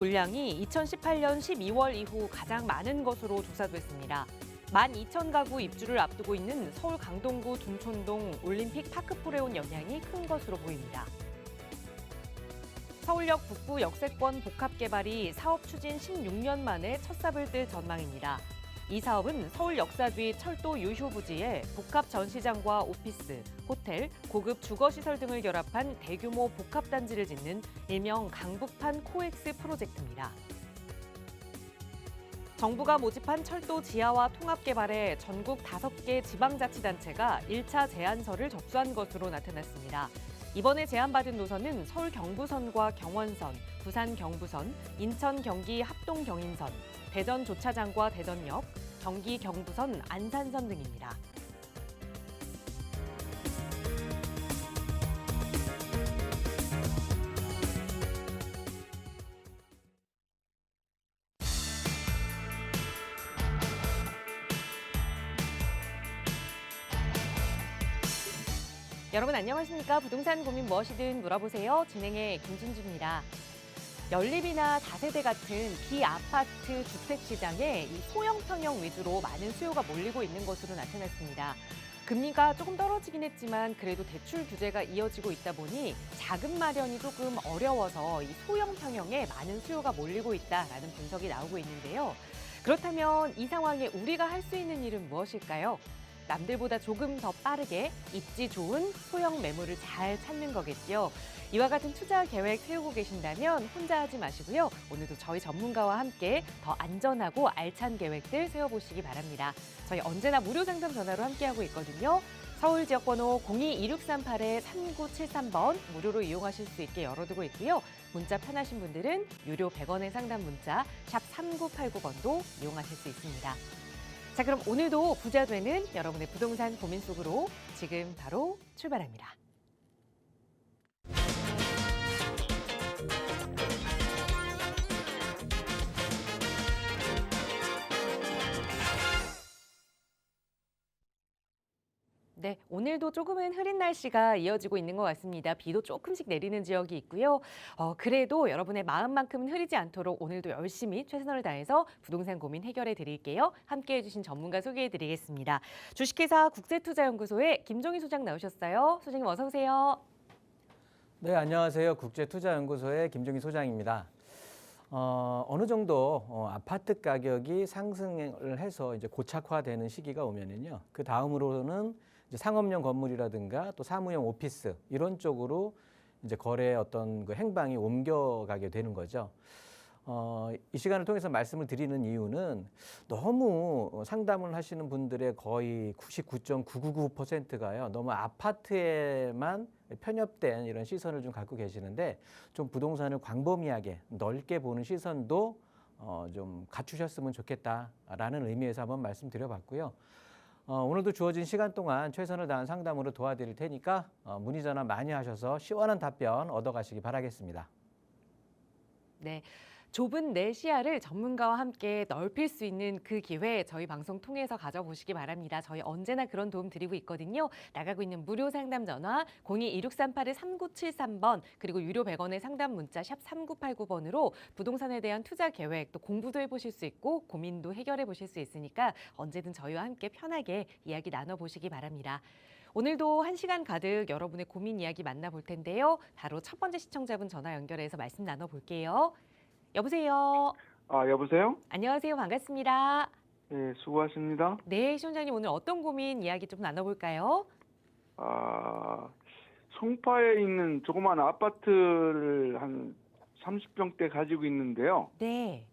물량이 2018년 12월 이후 가장 많은 것으로 조사됐습니다. 12,000가구 입주를 앞두고 있는 서울 강동구 둔촌동 올림픽 파크포레온 영향이 큰 것으로 보입니다. 서울역 북부 역세권 복합 개발이 사업 추진 16년 만에 첫 삽을 뜰 전망입니다. 이 사업은 서울 역사 뒤 철도 유휴 부지에 복합 전시장과 오피스, 호텔, 고급 주거시설 등을 결합한 대규모 복합단지를 짓는 일명 강북판 코엑스 프로젝트입니다. 정부가 모집한 철도 지하화 통합 개발에 전국 5개 지방자치단체가 1차 제안서를 접수한 것으로 나타났습니다. 이번에 제안받은 노선은 서울 경부선과 경원선, 부산 경부선, 인천 경기 합동 경인선, 대전 조차장과 대전역, 경기 경부선 안산선 등입니다. 여러분 안녕하십니까? 부동산 고민 무엇이든 물어보세요. 진행의 김진주입니다. 연립이나 다세대 같은 비아파트 주택 시장에 이 소형 평형 위주로 많은 수요가 몰리고 있는 것으로 나타났습니다. 금리가 조금 떨어지긴 했지만 그래도 대출 규제가 이어지고 있다 보니 자금 마련이 조금 어려워서 이 소형 평형에 많은 수요가 몰리고 있다라는 분석이 나오고 있는데요. 그렇다면 이 상황에 우리가 할 수 있는 일은 무엇일까요? 남들보다 조금 더 빠르게 입지 좋은 소형 매물을 잘 찾는 거겠죠. 이와 같은 투자 계획 세우고 계신다면 혼자 하지 마시고요. 오늘도 저희 전문가와 함께 더 안전하고 알찬 계획들 세워보시기 바랍니다. 저희 언제나 무료 상담 전화로 함께하고 있거든요. 서울 지역번호 02-2638-3973번 무료로 이용하실 수 있게 열어두고 있고요. 문자 편하신 분들은 유료 100원의 상담 문자 샵 3989번도 이용하실 수 있습니다. 자, 그럼 오늘도 부자 되는 여러분의 부동산 고민 속으로 지금 바로 출발합니다. 네, 오늘도 조금은 흐린 날씨가 이어지고 있는 것 같습니다. 비도 조금씩 내리는 지역이 있고요. 그래도 여러분의 마음만큼은 흐리지 않도록 오늘도 열심히 최선을 다해서 부동산 고민 해결해 드릴게요. 함께해 주신 전문가 소개해 드리겠습니다. 주식회사 국제투자연구소의 김종희 소장 나오셨어요. 소장님 어서 오세요. 네, 안녕하세요. 국제투자연구소의 김종희 소장입니다. 어느 정도 아파트 가격이 상승을 해서 이제 고착화되는 시기가 오면은요. 그 다음으로는 이제 상업용 건물이라든가 또 사무용 오피스 이런 쪽으로 이제 거래의 어떤 그 행방이 옮겨가게 되는 거죠. 이 시간을 통해서 말씀을 드리는 이유는 너무 상담을 하시는 분들의 거의 99.999%가요. 너무 아파트에만 편협된 이런 시선을 좀 갖고 계시는데 좀 부동산을 광범위하게 넓게 보는 시선도 좀 갖추셨으면 좋겠다라는 의미에서 한번 말씀드려봤고요. 오늘도 주어진 시간 동안 최선을 다한 상담으로 도와드릴 테니까 문의 전화 많이 하셔서 시원한 답변 얻어가시기 바라겠습니다. 네. 좁은 내 시야를 전문가와 함께 넓힐 수 있는 그 기회 저희 방송 통해서 가져보시기 바랍니다. 저희 언제나 그런 도움 드리고 있거든요. 나가고 있는 무료 상담 전화 02-2638-3973번 그리고 유료 100원의 상담 문자 샵 3989번으로 부동산에 대한 투자 계획 또 공부도 해보실 수 있고 고민도 해결해 보실 수 있으니까 언제든 저희와 함께 편하게 이야기 나눠보시기 바랍니다. 오늘도 1시간 가득 여러분의 고민 이야기 만나볼 텐데요. 바로 첫 번째 시청자분 전화 연결해서 말씀 나눠볼게요. 여보세요. 여보세요? 안녕하세요. 반갑습니다. 네, 수고하십니다. 네, 시청자님 오늘 어떤 고민 이야기 좀 나눠볼까요? 송파에 있는 조그만 아파트를 한 30평대 가지고 있는데요. 네.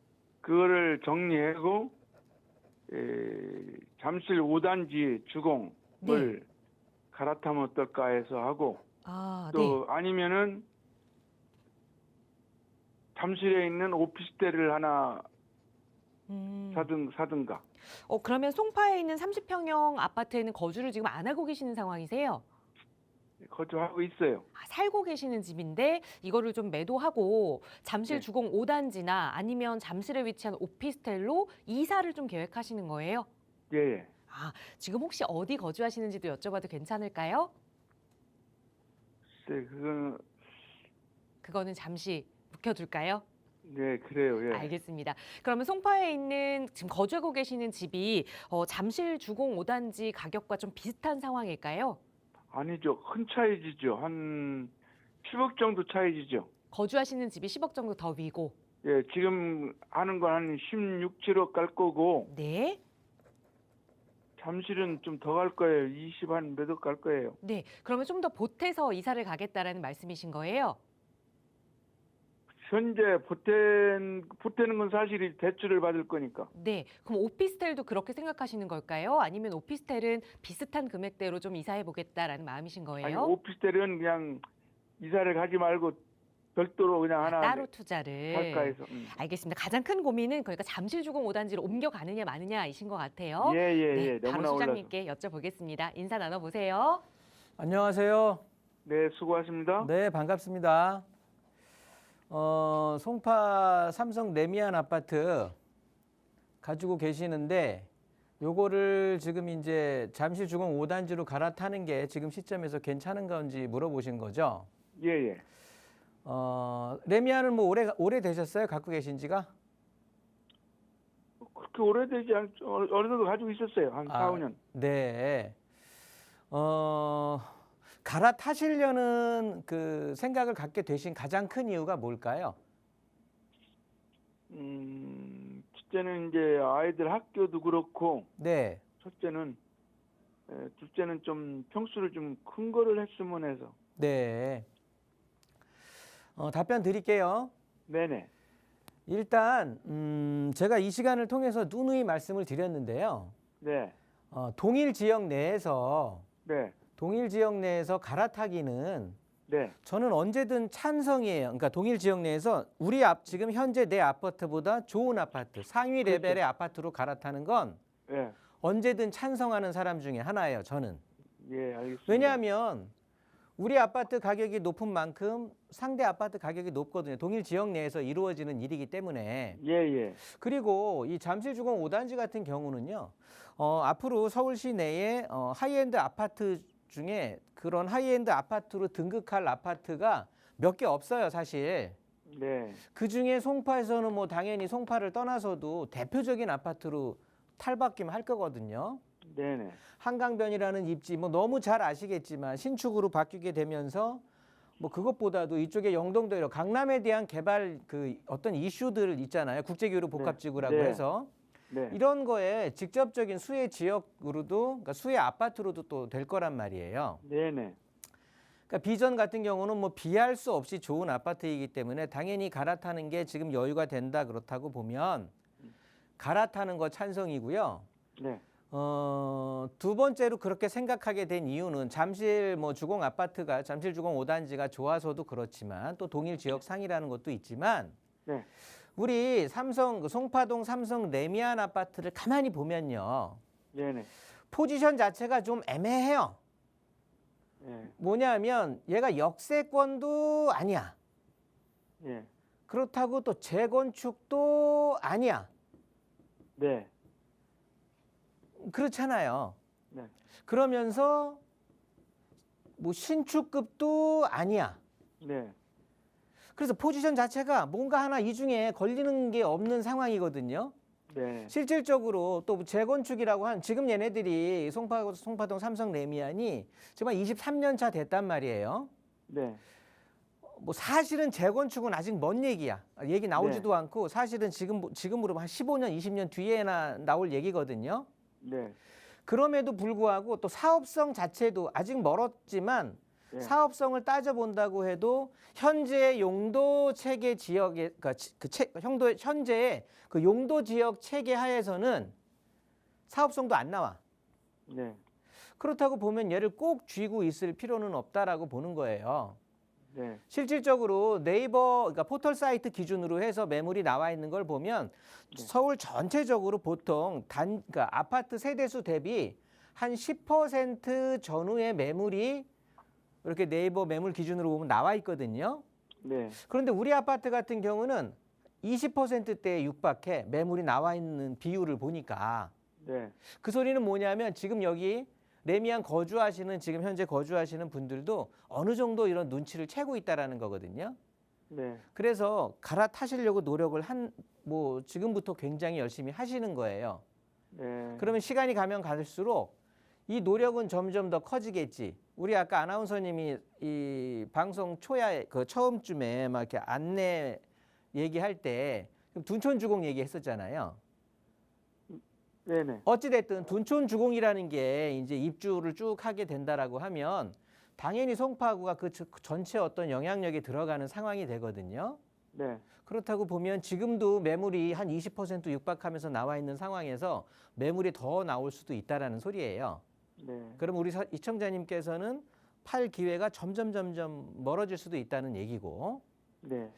그거를 정리하고 잠실 5단지 주공을 네. 갈아타면 어떨까 해서 하고 또 네. 아니면은 잠실에 있는 오피스텔을 하나 사든가. 그러면 송파에 있는 30평형 아파트에는 거주를 지금 안 하고 계시는 상황이세요? 거주하고 있어요. 살고 계시는 집인데 이거를 좀 매도하고 잠실 네. 주공 5단지나 아니면 잠실에 위치한 오피스텔로 이사를 좀 계획하시는 거예요? 예. 지금 혹시 어디 거주하시는지도 여쭤봐도 괜찮을까요? 글쎄, 그거는 잠시 묵혀둘까요? 네, 그래요. 예. 알겠습니다. 그러면 송파에 있는 지금 거주하고 계시는 집이 잠실 주공 5단지 가격과 좀 비슷한 상황일까요? 아니죠. 큰 차이지죠. 한 10억 정도 차이지죠. 거주하시는 집이 10억 정도 더 위고. 예, 지금 하는 건 한 16, 7억 갈 거고 네. 잠실은 좀 더 갈 거예요. 20 한 몇 억 갈 거예요. 네. 그러면 좀 더 보태서 이사를 가겠다라는 말씀이신 거예요? 현재 보태는 건 사실이 대출을 받을 거니까. 네. 그럼 오피스텔도 그렇게 생각하시는 걸까요? 아니면 오피스텔은 비슷한 금액대로 좀 이사해 보겠다라는 마음이신 아니, 거예요? 오피스텔은 그냥 이사를 가지 말고 별도로 그냥 하나 따로 투자를. 할까 해서. 알겠습니다. 가장 큰 고민은 그러니까 잠실 주공 5단지로 옮겨가느냐 마느냐이신 것 같아요. 예, 예, 네, 예. 바로 너무나 올라서. 소장님께 여쭤보겠습니다. 인사 나눠보세요. 안녕하세요. 네, 수고하십니다. 네, 반갑습니다. 송파 삼성 레미안 아파트 가지고 계시는데 요거를 지금 이제 잠실 주공 5단지로 갈아타는 게 지금 시점에서 괜찮은 건지 물어보신 거죠? 예, 예. 레미안을 뭐 오래 되셨어요? 갖고 계신 지가? 그렇게 오래되지 않죠. 어느 정도 가지고 있었어요. 한 4, 5년. 네. 갈아타시려는 그 생각을 갖게 되신 가장 큰 이유가 뭘까요? 첫째는 이제 아이들 학교도 그렇고, 네. 첫째는, 둘째는 좀 평수를 좀 큰 거를 했으면 해서. 네. 답변 드릴게요. 네네. 일단 제가 이 시간을 통해서 누누이 말씀을 드렸는데요. 네. 동일 지역 내에서 네. 갈아타기는 네. 저는 언제든 찬성이에요. 그러니까 동일 지역 내에서 지금 현재 내 아파트보다 좋은 아파트, 상위 그렇죠. 레벨의 아파트로 갈아타는 건 네. 언제든 찬성하는 사람 중에 하나예요, 저는. 예, 알겠습니다. 왜냐하면 우리 아파트 가격이 높은 만큼 상대 아파트 가격이 높거든요. 동일 지역 내에서 이루어지는 일이기 때문에. 예, 예. 그리고 이 잠실주공 5단지 같은 경우는요. 앞으로 서울시 내에 하이엔드 아파트 중에 그런 하이엔드 아파트로 등극할 아파트가 몇 개 없어요, 사실. 네. 그중에 송파에서는 뭐 당연히 송파를 떠나서도 대표적인 아파트로 탈바꿈 할 거거든요. 네네. 한강변이라는 입지 뭐 너무 잘 아시겠지만 신축으로 바뀌게 되면서 뭐 그것보다도 이쪽에 영동도로 강남에 대한 개발 그 어떤 이슈들 있잖아요. 국제교류 복합지구라고 네. 해서 네. 이런 거에 직접적인 수혜 지역으로도 그러니까 수혜 아파트로도 또 될 거란 말이에요. 네네. 그러니까 비전 같은 경우는 뭐 비할 수 없이 좋은 아파트이기 때문에 당연히 갈아타는 게 지금 여유가 된다 그렇다고 보면 갈아타는 거 찬성이고요. 네. 두 번째로 그렇게 생각하게 된 이유는 잠실 뭐 주공 아파트가 잠실 주공 5단지가 좋아서도 그렇지만 또 동일 지역 상이라는 것도 있지만 네. 우리 송파동 삼성 레미안 아파트를 가만히 보면요. 네네. 포지션 자체가 좀 애매해요. 예. 뭐냐면 얘가 역세권도 아니야. 예. 그렇다고 또 재건축도 아니야. 네. 그렇잖아요. 네. 그러면서 뭐 신축급도 아니야. 네. 그래서 포지션 자체가 뭔가 하나 이 중에 걸리는 게 없는 상황이거든요. 네. 실질적으로 또 재건축이라고 한 지금 얘네들이 송파동 삼성 레미안이 지금 한 23년 차 됐단 말이에요. 네. 뭐 사실은 재건축은 아직 먼 얘기야. 얘기 나오지도 않고 사실은 지금으로 한 15년, 20년 뒤에나 나올 얘기거든요. 네. 그럼에도 불구하고 또 사업성 자체도 아직 멀었지만 네. 사업성을 따져본다고 해도 현재 용도 체계 지역의 현재의 그 용도 지역 체계 하에서는 사업성도 안 나와. 네. 그렇다고 보면 얘를 꼭 쥐고 있을 필요는 없다라고 보는 거예요. 네. 실질적으로 네이버 그러니까 포털 사이트 기준으로 해서 매물이 나와 있는 걸 보면 서울 전체적으로 보통 그러니까 아파트 세대수 대비 한 10% 전후의 매물이 이렇게 네이버 매물 기준으로 보면 나와 있거든요. 네. 그런데 우리 아파트 같은 경우는 20%대에 육박해 매물이 나와 있는 비율을 보니까 네. 그 소리는 뭐냐면 지금 여기 레미안 지금 현재 거주하시는 분들도 어느 정도 이런 눈치를 채고 있다라는 거거든요. 네. 그래서 갈아타시려고 노력을 뭐 지금부터 굉장히 열심히 하시는 거예요. 네. 그러면 시간이 가면 갈수록 이 노력은 점점 더 커지겠지. 우리 아까 아나운서님이 이 방송 초야 그 처음쯤에 막 이렇게 안내 얘기할 때 둔촌주공 얘기했었잖아요. 네네. 어찌됐든 둔촌주공이라는 게 이제 입주를 쭉 하게 된다라고 하면 당연히 송파구가 그 전체 어떤 영향력이 들어가는 상황이 되거든요. 네. 그렇다고 보면 지금도 매물이 한 20% 육박하면서 나와 있는 상황에서 매물이 더 나올 수도 있다라는 소리예요. 네. 그럼 우리 시청자님께서는 팔 기회가 점점 멀어질 수도 있다는 얘기고. 네.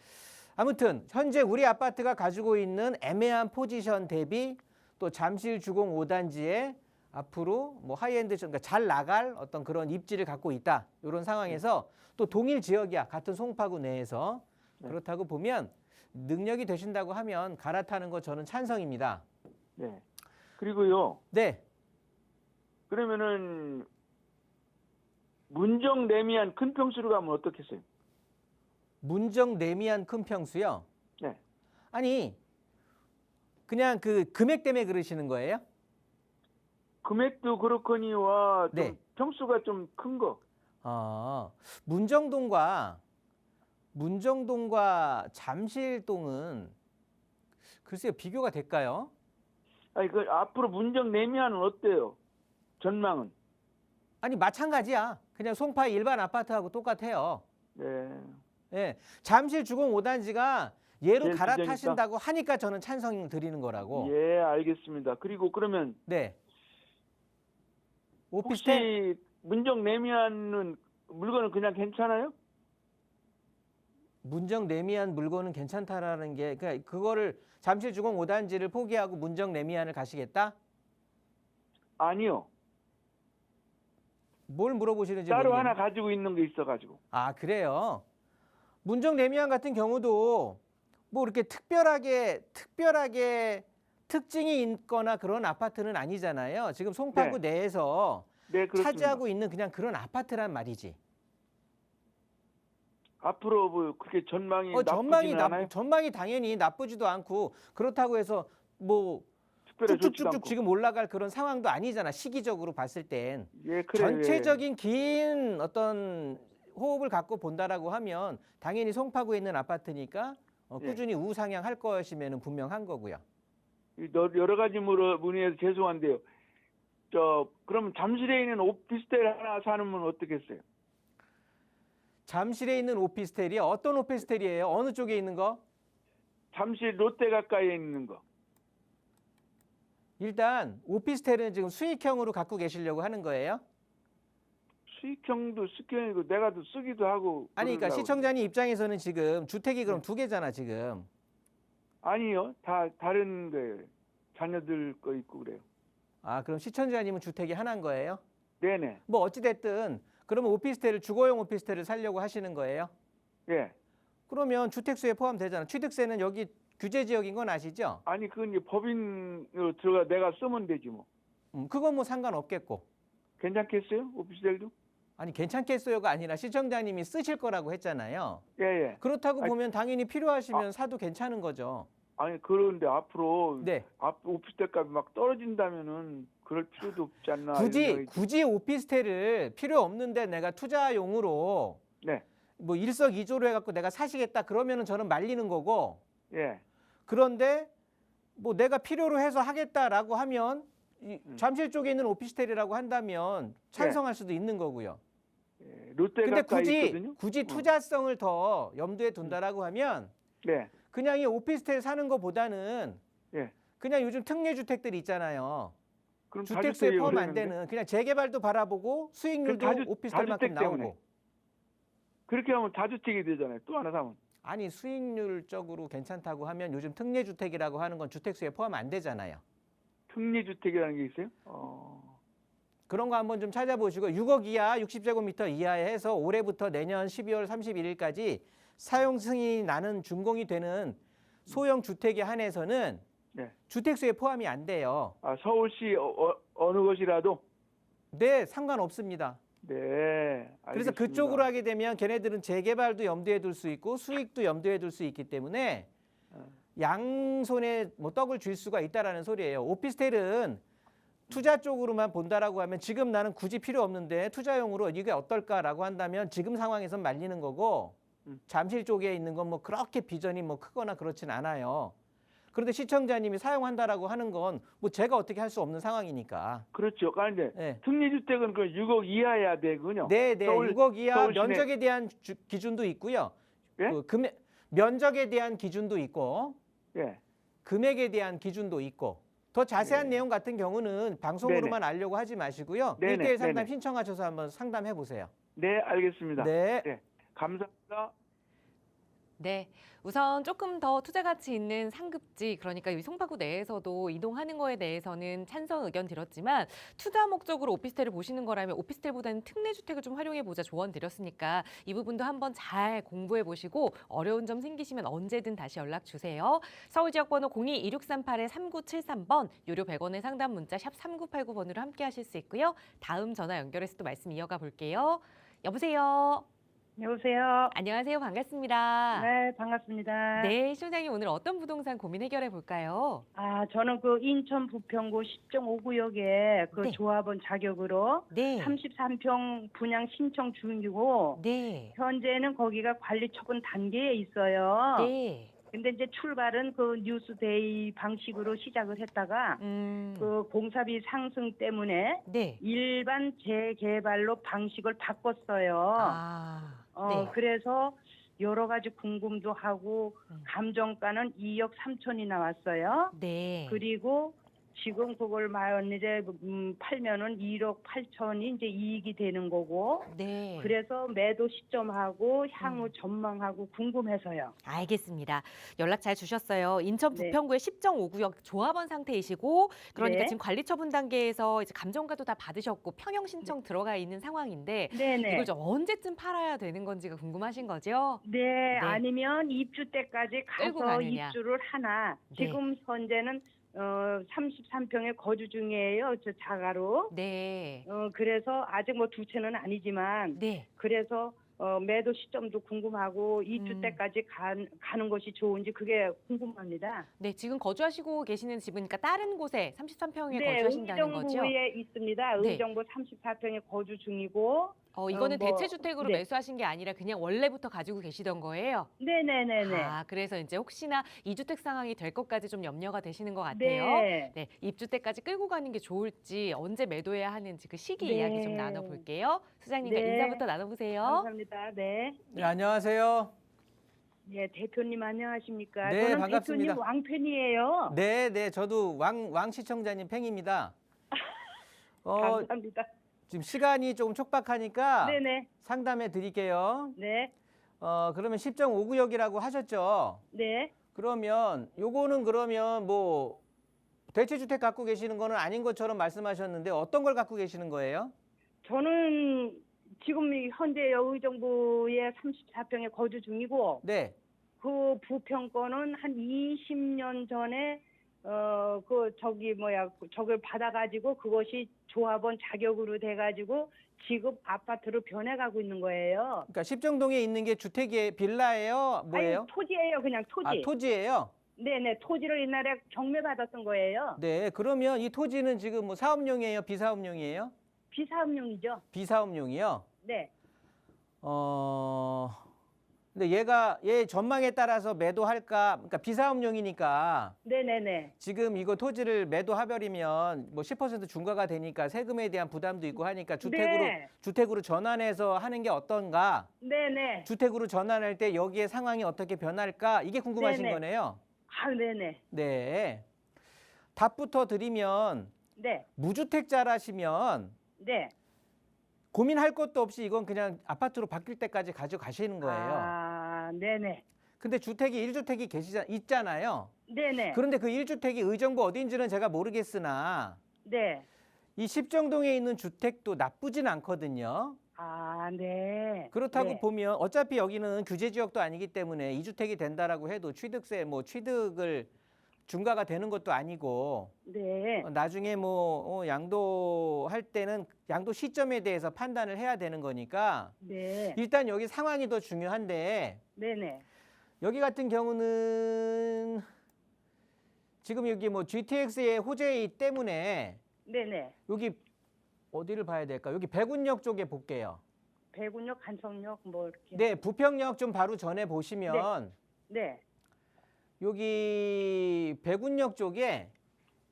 아무튼 현재 우리 아파트가 가지고 있는 애매한 포지션 대비 또 잠실 주공 5단지에 앞으로 뭐 하이엔드 그러니까 잘 나갈 어떤 그런 입지를 갖고 있다. 이런 상황에서 또 동일 지역이야. 같은 송파구 내에서. 네. 그렇다고 보면 능력이 되신다고 하면 갈아타는 거 저는 찬성입니다. 네. 그리고요. 네. 그러면은 문정 내미한 큰 평수로 가면 어떻겠어요? 문정 내미한 큰 평수요? 네. 아니 그냥 그 금액 때문에 그러시는 거예요? 금액도 그렇거니와 좀 네. 평수가 좀 큰 거. 문정동과 잠실동은 글쎄요 비교가 될까요? 아니 그 앞으로 문정 내미안은 어때요? 전망은? 아니 마찬가지야. 그냥 송파 일반 아파트하고 똑같아요. 네. 예, 잠실 주공 5단지가 얘로 제일 갈아타신다고 하니까 저는 찬성 드리는 거라고. 예, 알겠습니다. 그리고 그러면 네. 오피스텔 혹시 문정 내미안은 물건은 그냥 괜찮아요? 문정 내미안 물건은 괜찮다라는 게 그러니까 그거를 잠실 주공 5단지를 포기하고 문정 내미안을 가시겠다? 아니요. 뭘 물어보시는지 따로 모르겠네. 하나 가지고 있는 게 있어가지고. 아, 그래요. 문정 내미안 같은 경우도 뭐 이렇게 특별하게 특징이 있거나 그런 아파트는 아니잖아요. 지금 송파구 내에서 네, 그렇습니다. 차지하고 있는 그냥 그런 아파트란 말이지. 앞으로 뭐 그렇게 전망이 나쁘지는 않아요? 전망이 당연히 나쁘지도 않고 그렇다고 해서 뭐 특별히 좋지도 쭉쭉쭉쭉 않고. 지금 올라갈 그런 상황도 아니잖아. 시기적으로 봤을 땐. 예, 그래요. 전체적인 긴 어떤 호흡을 갖고 본다라고 하면 당연히 송파구에 있는 아파트니까 꾸준히 우상향할 것이면 분명한 거고요. 여러 가지 문의해서 죄송한데요. 그러면 잠실에 있는 오피스텔 하나 사놓으면 어떻겠어요? 잠실에 있는 오피스텔이 어떤 오피스텔이에요? 어느 쪽에 있는 거? 잠실 롯데 가까이에 있는 거. 일단 오피스텔은 지금 수익형으로 갖고 계시려고 하는 거예요? 수익형도 수익형이고 내가 또 쓰기도 하고. 아니 그러니까 그러려고. 시청자님 입장에서는 지금 주택이 그럼 두 개잖아 지금. 아니요. 다 다른 거예요. 자녀들 거 있고 그래요. 아 그럼 시청자님은 주택이 하나인 거예요? 네네. 뭐 어찌됐든 그러면 오피스텔을 주거용 오피스텔을 살려고 하시는 거예요? 예. 그러면 주택수에 포함되잖아. 취득세는 여기 규제 지역인 건 아시죠? 아니 그건 이제 법인으로 들어가 내가 쓰면 되지 뭐. 그건 뭐 상관없겠고. 괜찮겠어요? 오피스텔도? 아니 괜찮겠어요가 아니라 시청자님이 쓰실 거라고 했잖아요. 예. 그렇다고 아니, 보면 당연히 필요하시면 사도 괜찮은 거죠. 아니 그런데 앞으로 네. 오피스텔 값이 막 떨어진다면은 그럴 필요도 없지 않나. 이런 생각이 굳이 오피스텔을 필요 없는데 내가 투자용으로 네. 뭐 일석이조로 해갖고 내가 사시겠다 그러면은 저는 말리는 거고. 예. 그런데 뭐 내가 필요로 해서 하겠다라고 하면 잠실 쪽에 있는 오피스텔이라고 한다면 찬성할 수도 있는 거고요. 예. 롯데 근데 가까이 있거든요. 굳이 투자성을 더 염두에 둔다라고 하면 네. 그냥 이 오피스텔 사는 거보다는 예. 그냥 요즘 특례 주택들 있잖아요. 그럼 주택수에 다주택이 포함 안 오르는데? 되는 그냥 재개발도 바라보고 수익률도 오피스텔만큼 다주택 때문에. 나오고. 그렇게 하면 다주택이 되잖아요. 또 하나 사면. 아니 수익률적으로 괜찮다고 하면 요즘 특례 주택이라고 하는 건 주택수에 포함 안 되잖아요. 특례주택이라는 게 있어요? 그런 거 한번 좀 찾아보시고 6억 이하 60제곱미터 이하에 해서 올해부터 내년 12월 31일까지 사용 승인이 나는 준공이 되는 소형 주택에 한해서는 네. 주택수에 포함이 안 돼요. 서울시 어느 곳이라도? 네, 상관없습니다. 네, 그래서 알겠습니다. 그쪽으로 하게 되면 걔네들은 재개발도 염두에 둘 수 있고 수익도 염두에 둘 수 있기 때문에 양손에 뭐 떡을 줄 수가 있다라는 소리예요. 오피스텔은 투자 쪽으로만 본다라고 하면 지금 나는 굳이 필요 없는데 투자용으로 이게 어떨까라고 한다면 지금 상황에선 말리는 거고 잠실 쪽에 있는 건 뭐 그렇게 비전이 뭐 크거나 그렇진 않아요. 그런데 시청자님이 사용한다라고 하는 건 뭐 제가 어떻게 할 수 없는 상황이니까. 그렇죠. 그런데 네. 특례주택은 그 6억 이하야 되군요. 네, 6억 이하 서울 시내. 면적에 대한 기준도 있고요. 예? 그 면적에 대한 기준도 있고 예. 금액에 대한 기준도 있고 더 자세한 네. 내용 같은 경우는 방송으로만 알려고 하지 마시고요. 네네. 1대1 상담 네네. 신청하셔서 한번 상담해 보세요. 네, 알겠습니다. 네. 네, 감사합니다. 네, 우선 조금 더 투자 가치 있는 상급지, 그러니까 이 송파구 내에서도 이동하는 거에 대해서는 찬성 의견 드렸지만 투자 목적으로 오피스텔을 보시는 거라면 오피스텔보다는 특례주택을 좀 활용해 보자 조언 드렸으니까 이 부분도 한번 잘 공부해 보시고 어려운 점 생기시면 언제든 다시 연락 주세요. 서울 지역번호 02-2638-3973번, 유료 100원의 상담 문자 샵 3989번으로 함께 하실 수 있고요. 다음 전화 연결해서 또 말씀 이어가 볼게요. 여보세요. 여보세요. 안녕하세요. 반갑습니다. 네, 반갑습니다. 네, 시청자님 오늘 어떤 부동산 고민 해결해 볼까요? 아, 저는 그 인천 부평구 10.5구역에 그 네. 조합원 자격으로 네. 33평 분양 신청 중이고 네. 현재는 거기가 관리 처분 단계에 있어요. 네. 근데 이제 출발은 그 뉴스데이 방식으로 시작을 했다가 그 공사비 상승 때문에 네. 일반 재개발로 방식을 바꿨어요. 아. 네. 그래서 여러 가지 궁금도 하고 감정가는 2억 3천이 나왔어요. 네. 그리고 지금 그걸 이제 팔면은 1억 8천이 이제 이익이 되는 거고. 네. 그래서 매도 시점하고 향후 전망하고 궁금해서요. 알겠습니다. 연락 잘 주셨어요. 인천 네. 부평구의 10.5구역 조합원 상태이시고, 그러니까 네. 지금 관리 처분 단계에서 이제 감정가도 다 받으셨고 평형 신청 들어가 있는 상황인데 네네. 이걸 좀 언제쯤 팔아야 되는 건지가 궁금하신 거죠? 네, 아니면 입주 때까지 끌고 가서 가느냐. 입주를 하나. 네. 지금 현재는 33평에 거주 중이에요. 저 자가로. 네. 그래서 아직 뭐 두 채는 아니지만 네. 그래서 매도 시점도 궁금하고 입주 때까지 가는 것이 좋은지 그게 궁금합니다. 네, 지금 거주하시고 계시는 집은 그러니까 다른 곳에 33평에 네, 거주하신다는 거죠? 의정부에 있습니다. 네. 의정부 34평에 거주 중이고. 이거는 뭐, 대체주택으로 네. 매수하신 게 아니라 그냥 원래부터 가지고 계시던 거예요? 네네네네. 아, 그래서 이제 혹시나 이주택 상황이 될 것까지 좀 염려가 되시는 것 같아요. 네. 네, 입주 때까지 끌고 가는 게 좋을지 언제 매도해야 하는지 그 시기 네. 이야기 좀 나눠볼게요. 수장님과 네. 인사부터 나눠보세요. 감사합니다. 네. 네, 안녕하세요. 네, 대표님 안녕하십니까? 네, 저는 반갑습니다. 대표님 왕팬이에요. 네, 네, 저도 왕 시청자님 팬입니다. 감사합니다. 지금 시간이 조금 촉박하니까 네네. 상담해 드릴게요. 네. 그러면 10.5구역이라고 하셨죠? 네. 그러면 요거는 그러면 뭐 대체주택 갖고 계시는 거는 아닌 것처럼 말씀하셨는데 어떤 걸 갖고 계시는 거예요? 저는 지금 현재 의정부에 34평에 거주 중이고 네. 그 부평권은 한 20년 전에 저걸 받아가지고 그것이 조합원 자격으로 돼가지고 지금 아파트로 변해가고 있는 거예요. 그러니까 십정동에 있는 게 주택이에요, 빌라예요, 뭐예요? 아니, 토지예요, 그냥 토지. 토지예요. 네네, 토지를 옛날에 경매 받았던 거예요. 네. 그러면 이 토지는 지금 뭐 사업용이에요, 비사업용이에요? 비사업용이죠. 비사업용이요. 네. 근데 얘 전망에 따라서 매도할까? 그러니까 비사업용이니까 네네네. 지금 이거 토지를 매도하버리면 뭐 10% 중과가 되니까 세금에 대한 부담도 있고 하니까 네. 주택으로 전환해서 하는 게 어떤가? 네네. 주택으로 전환할 때 여기에 상황이 어떻게 변할까? 이게 궁금하신 네네. 거네요. 아, 네네. 네. 답부터 드리면 네. 무주택자라시면 네. 고민할 것도 없이 이건 그냥 아파트로 바뀔 때까지 가져가시는 거예요. 아, 네네. 근데 주택이 1주택이 있잖아요. 네네. 그런데 그 1주택이 의정부 어딘지는 제가 모르겠으나 네. 이 십정동에 있는 주택도 나쁘진 않거든요. 아, 네. 그렇다고 네. 보면 어차피 여기는 규제 지역도 아니기 때문에 2주택이 된다라고 해도 취득을 중과가 되는 것도 아니고 네. 나중에 뭐 양도할 때는 양도 시점에 대해서 판단을 해야 되는 거니까 네. 일단 여기 상황이 더 중요한데 네네. 여기 같은 경우는 지금 여기 뭐 GTX의 호재이기 때문에 네네. 여기 어디를 봐야 될까? 여기 백운역 쪽에 볼게요. 배군역, 간성역 뭐 이렇게. 네, 부평역 좀 바로 전에 보시면 네. 여기 백운역 쪽에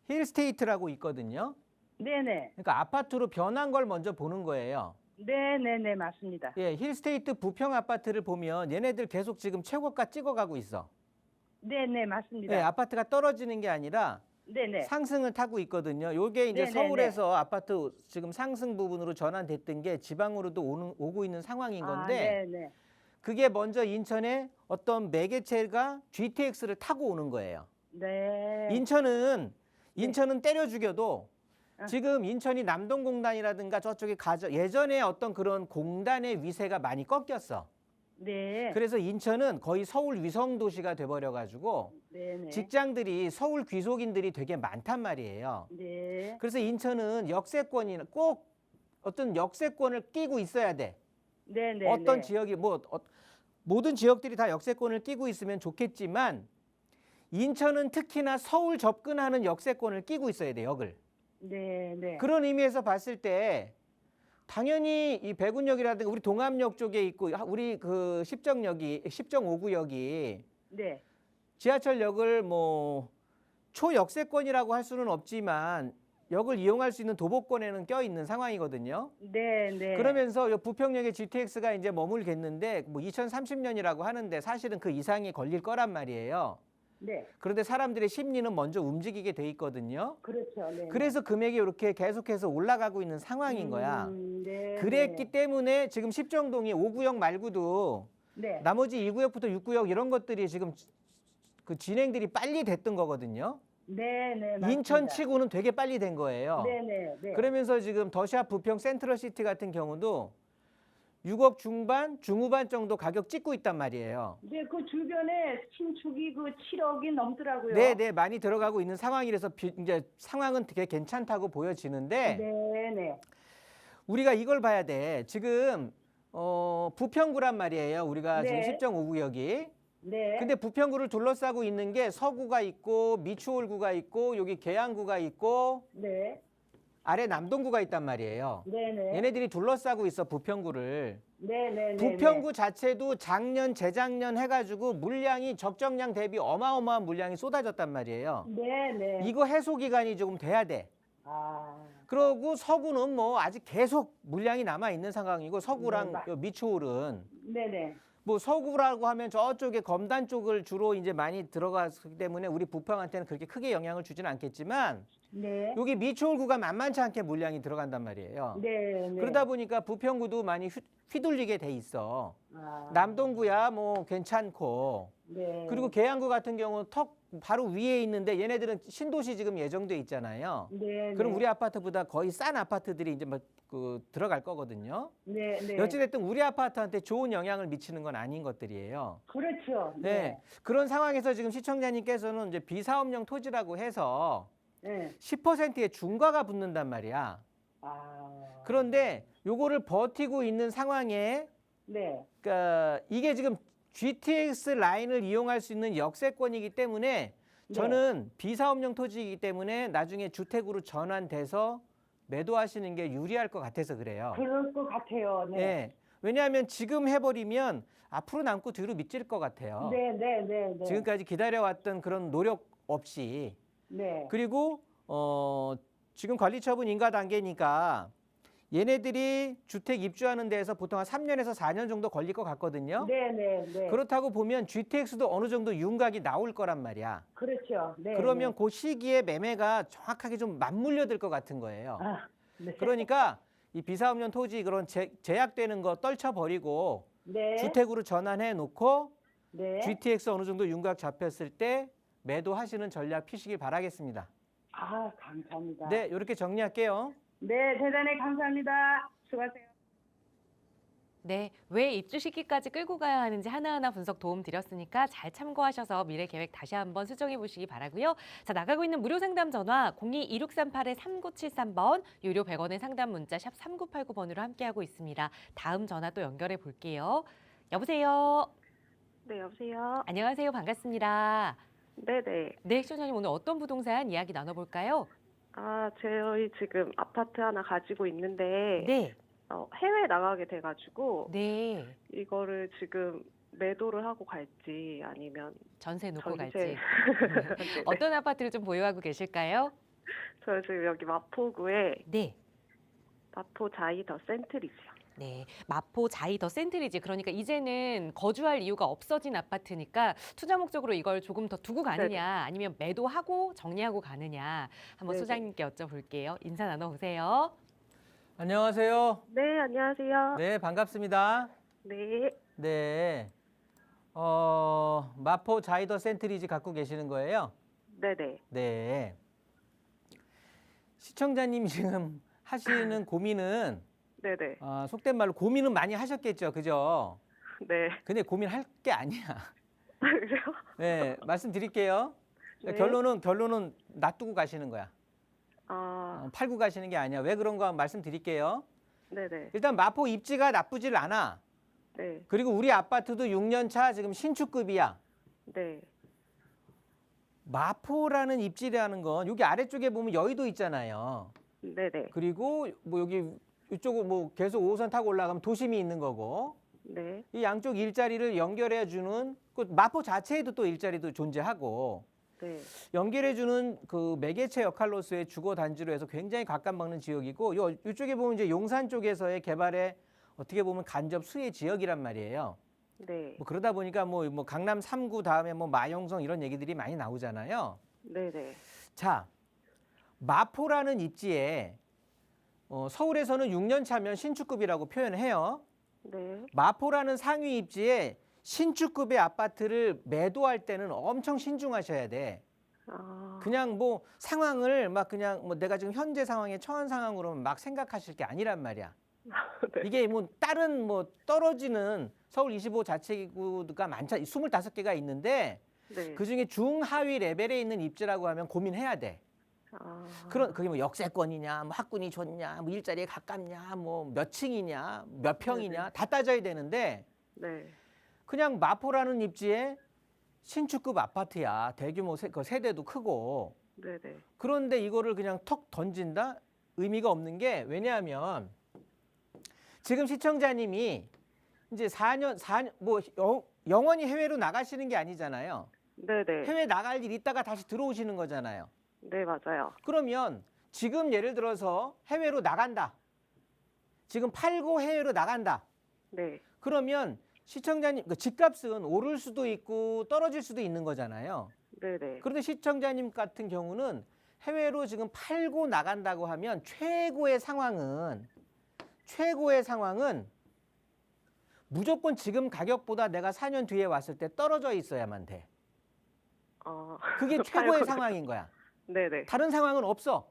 힐스테이트라고 있거든요. 네네. 그러니까 아파트로 변한 걸 먼저 보는 거예요. 네네네 맞습니다. 예, 힐스테이트 부평 아파트를 보면 얘네들 계속 지금 최고가 찍어가고 있어. 네네 맞습니다. 예, 아파트가 떨어지는 게 아니라 네네. 상승을 타고 있거든요. 요게 이제 네네네. 서울에서 아파트 지금 상승 부분으로 전환됐던 게 지방으로도 오고 있는 상황인 건데 네네. 그게 먼저 인천에 어떤 매개체가 GTX를 타고 오는 거예요. 네. 인천은 때려 죽여도 아. 지금 인천이 남동공단이라든가 저쪽에 예전에 어떤 그런 공단의 위세가 많이 꺾였어. 네. 그래서 인천은 거의 서울 위성 도시가 돼버려 가지고 네네. 직장들이 서울 귀속인들이 되게 많단 말이에요. 네. 그래서 인천은 역세권이나 꼭 어떤 역세권을 끼고 있어야 돼. 네네. 어떤 지역이 모든 지역들이 다 역세권을 끼고 있으면 좋겠지만 인천은 특히나 서울 접근하는 역세권을 끼고 있어야 돼, 역을. 네네. 그런 의미에서 봤을 때 당연히 이 백운역이라든가 우리 동암역 쪽에 있고 우리 그 십정 5구역이 네. 지하철역을 뭐 초역세권이라고 할 수는 없지만 역을 이용할 수 있는 도보권에는 껴 있는 상황이거든요. 네네. 그러면서 요 부평역에 GTX가 이제 머물겠는데 뭐 2030년이라고 하는데 사실은 그 이상이 걸릴 거란 말이에요. 네. 그런데 사람들의 심리는 먼저 움직이게 돼 있거든요. 그렇죠. 네. 그래서 금액이 이렇게 계속해서 올라가고 있는 상황인 거야. 네. 그랬기 때문에 지금 십정동이 5구역 말고도 네. 나머지 2구역부터 6구역 이런 것들이 지금 그 진행들이 빨리 됐던 거거든요. 네네. 인천치고는 되게 빨리 된 거예요. 네네. 네. 그러면서 지금 더샵 부평 센트럴시티 같은 경우도 6억 중반, 중후반 정도 가격 찍고 있단 말이에요. 네, 그 주변에 신축이 그 7억이 넘더라고요. 네, 많이 들어가고 있는 상황이라서 이제 상황은 되게 괜찮다고 보여지는데 네네. 우리가 이걸 봐야 돼. 지금 부평구란 말이에요. 우리가 네. 지금 십정 5구역이. 네. 근데 부평구를 둘러싸고 있는 게 서구가 있고 미추홀구가 있고 여기 계양구가 있고 네. 아래 남동구가 있단 말이에요. 네네. 얘네들이 둘러싸고 있어 부평구를. 네네네. 부평구 자체도 작년 재작년 해가지고 물량이 적정량 대비 어마어마한 물량이 쏟아졌단 말이에요. 네네. 이거 해소 기간이 조금 돼야 돼. 아. 그러고 서구는 뭐 아직 계속 물량이 남아 있는 상황이고 서구랑 네, 요 미추홀은 네네. 뭐 서구라고 하면 저쪽에 검단 쪽을 주로 이제 많이 들어가기 때문에 우리 부평한테는 그렇게 크게 영향을 주지는 않겠지만 네. 여기 미추홀구가 만만치 않게 물량이 들어간단 말이에요. 네. 그러다 보니까 부평구도 많이 휘둘리게 돼 있어. 아. 남동구야 뭐 괜찮고 네. 그리고 계양구 같은 경우는 턱 바로 위에 있는데 얘네들은 신도시 지금 예정돼 있잖아요. 네. 그럼 우리 아파트보다 거의 싼 아파트들이 이제 뭐 들어갈 거거든요. 네. 네. 어찌됐든 우리 아파트한테 좋은 영향을 미치는 건 아닌 것들이에요. 그렇죠. 네. 그런 상황에서 지금 시청자님께서는 이제 비사업용 토지라고 해서 네. 10%의 중과가 붙는단 말이야. 아. 그런데 요거를 버티고 있는 상황에 네. 그러니까 이게 지금 GTX 라인을 이용할 수 있는 역세권이기 때문에 저는 비사업용 토지이기 때문에 나중에 주택으로 전환돼서 매도하시는 게 유리할 것 같아서 그래요. 그럴 것 같아요. 네. 네. 왜냐하면 지금 해버리면 앞으로 남고 뒤로 미칠 것 같아요. 네. 네. 네. 네. 지금까지 기다려왔던 그런 노력 없이. 네. 그리고 지금 관리처분 인가 단계니까 얘네들이 주택 입주하는 데에서 보통 한 3년에서 4년 정도 걸릴 것 같거든요. 네. 네. 네. 그렇다고 보면 GTX도 어느 정도 윤곽이 나올 거란 말이야. 그렇죠. 네. 그러면 그 시기에 매매가 정확하게 좀 맞물려들 것 같은 거예요. 아. 네. 그러니까 이 비사업용 토지 그런 제약되는 거 떨쳐버리고 네. 주택으로 전환해 놓고 네. GTX 어느 정도 윤곽 잡혔을 때 매도하시는 전략 피시길 바라겠습니다. 아, 감사합니다. 네, 이렇게 정리할게요. 네, 대단히 감사합니다. 수고하세요. 네, 왜 입주 시기까지 끌고 가야 하는지 하나하나 분석 도움 드렸으니까 잘 참고하셔서 미래 계획 다시 한번 수정해 보시기 바라고요. 자, 나가고 있는 무료 상담 전화 02-2638-3973번, 유료 100원의 상담 문자 샵 3989번으로 함께하고 있습니다. 다음 전화 또 연결해 볼게요. 여보세요. 네, 여보세요. 안녕하세요. 반갑습니다. 네네. 네, 시청자님 오늘 어떤 부동산 이야기 나눠볼까요? 저희 지금 아파트 하나 가지고 있는데, 네, 해외 나가게 돼가지고, 네. 이거를 지금 매도를 하고 갈지 아니면 전세 놓고 전세. 갈지. 네네. 어떤 아파트를 좀 보유하고 계실까요? 저 지금 여기 마포구에 네. 마포 자이 더 센트리지요. 네, 마포 자이 더 센트리지. 그러니까 이제는 거주할 이유가 없어진 아파트니까 투자 목적으로 이걸 조금 더 두고 가느냐, 네네. 아니면 매도하고 정리하고 가느냐 한번 네네. 소장님께 여쭤볼게요. 인사 나눠보세요. 안녕하세요. 네, 안녕하세요. 네, 반갑습니다. 네, 네. 마포 자이더 센트리지 갖고 계시는 거예요? 네네. 네. 시청자님 지금 하시는 고민은 네네. 속된 말로 고민은 많이 하셨겠죠, 그죠? 네. 근데 고민할 게 아니야. 그래요? 네, 말씀드릴게요. 네. 결론은 놔두고 가시는 거야. 아, 팔고 가시는 게 아니야. 왜 그런가 말씀드릴게요. 네네. 일단 마포 입지가 나쁘질 않아. 네, 그리고 우리 아파트도 6년 차 지금 신축급이야. 네. 마포라는 입지라는 건 여기 아래쪽에 보면 여의도 있잖아요. 네네. 그리고 뭐 여기 이쪽으로 뭐 계속 5호선 타고 올라가면 도심이 있는 거고, 네, 이 양쪽 일자리를 연결해 주는 그 마포 자체에도 또 일자리도 존재하고, 네. 연결해 주는 그 매개체 역할로서의 주거 단지로 해서 굉장히 각광받는 지역이고, 이쪽에 보면 이제 용산 쪽에서의 개발에 어떻게 보면 간접 수혜 지역이란 말이에요. 네. 뭐 그러다 보니까 뭐 강남 3구 다음에 뭐 마용성 이런 얘기들이 많이 나오잖아요. 네네. 자, 마포라는 입지에 서울에서는 6년 차면 신축급이라고 표현해요. 네. 마포라는 상위 입지에 신축급의 아파트를 매도할 때는 엄청 신중하셔야 돼. 그냥 뭐 상황을 막 그냥 뭐 내가 지금 현재 상황에 처한 상황으로 막 생각하실 게 아니란 말이야. 네. 이게 뭐 다른 뭐 떨어지는 서울 25 자치구가 많자 25개가 있는데 네. 그중에 중하위 레벨에 있는 입지라고 하면 고민해야 돼. 그게 뭐 역세권이냐, 뭐 학군이 좋냐, 뭐 일자리에 가깝냐, 뭐 몇 층이냐, 몇 평이냐 네네. 다 따져야 되는데 네. 그냥 마포라는 입지에 신축급 아파트야. 대규모 그 세대도 크고. 네네. 그런데 이거를 그냥 턱 던진다? 의미가 없는 게 왜냐하면 지금 시청자님이 이제 4년 뭐 영원히 해외로 나가시는 게 아니잖아요. 네네. 해외 나갈 일 있다가 다시 들어오시는 거잖아요. 네, 맞아요. 그러면 지금 예를 들어서 해외로 나간다. 지금 팔고 해외로 나간다. 네. 그러면 시청자님 그 집값은 오를 수도 있고 떨어질 수도 있는 거잖아요. 네네. 그런데 시청자님 같은 경우는 해외로 지금 팔고 나간다고 하면 최고의 상황은 무조건 지금 가격보다 내가 4년 뒤에 왔을 때 떨어져 있어야만 돼. 그게 최고의 상황인 거야. 네네. 다른 상황은 없어.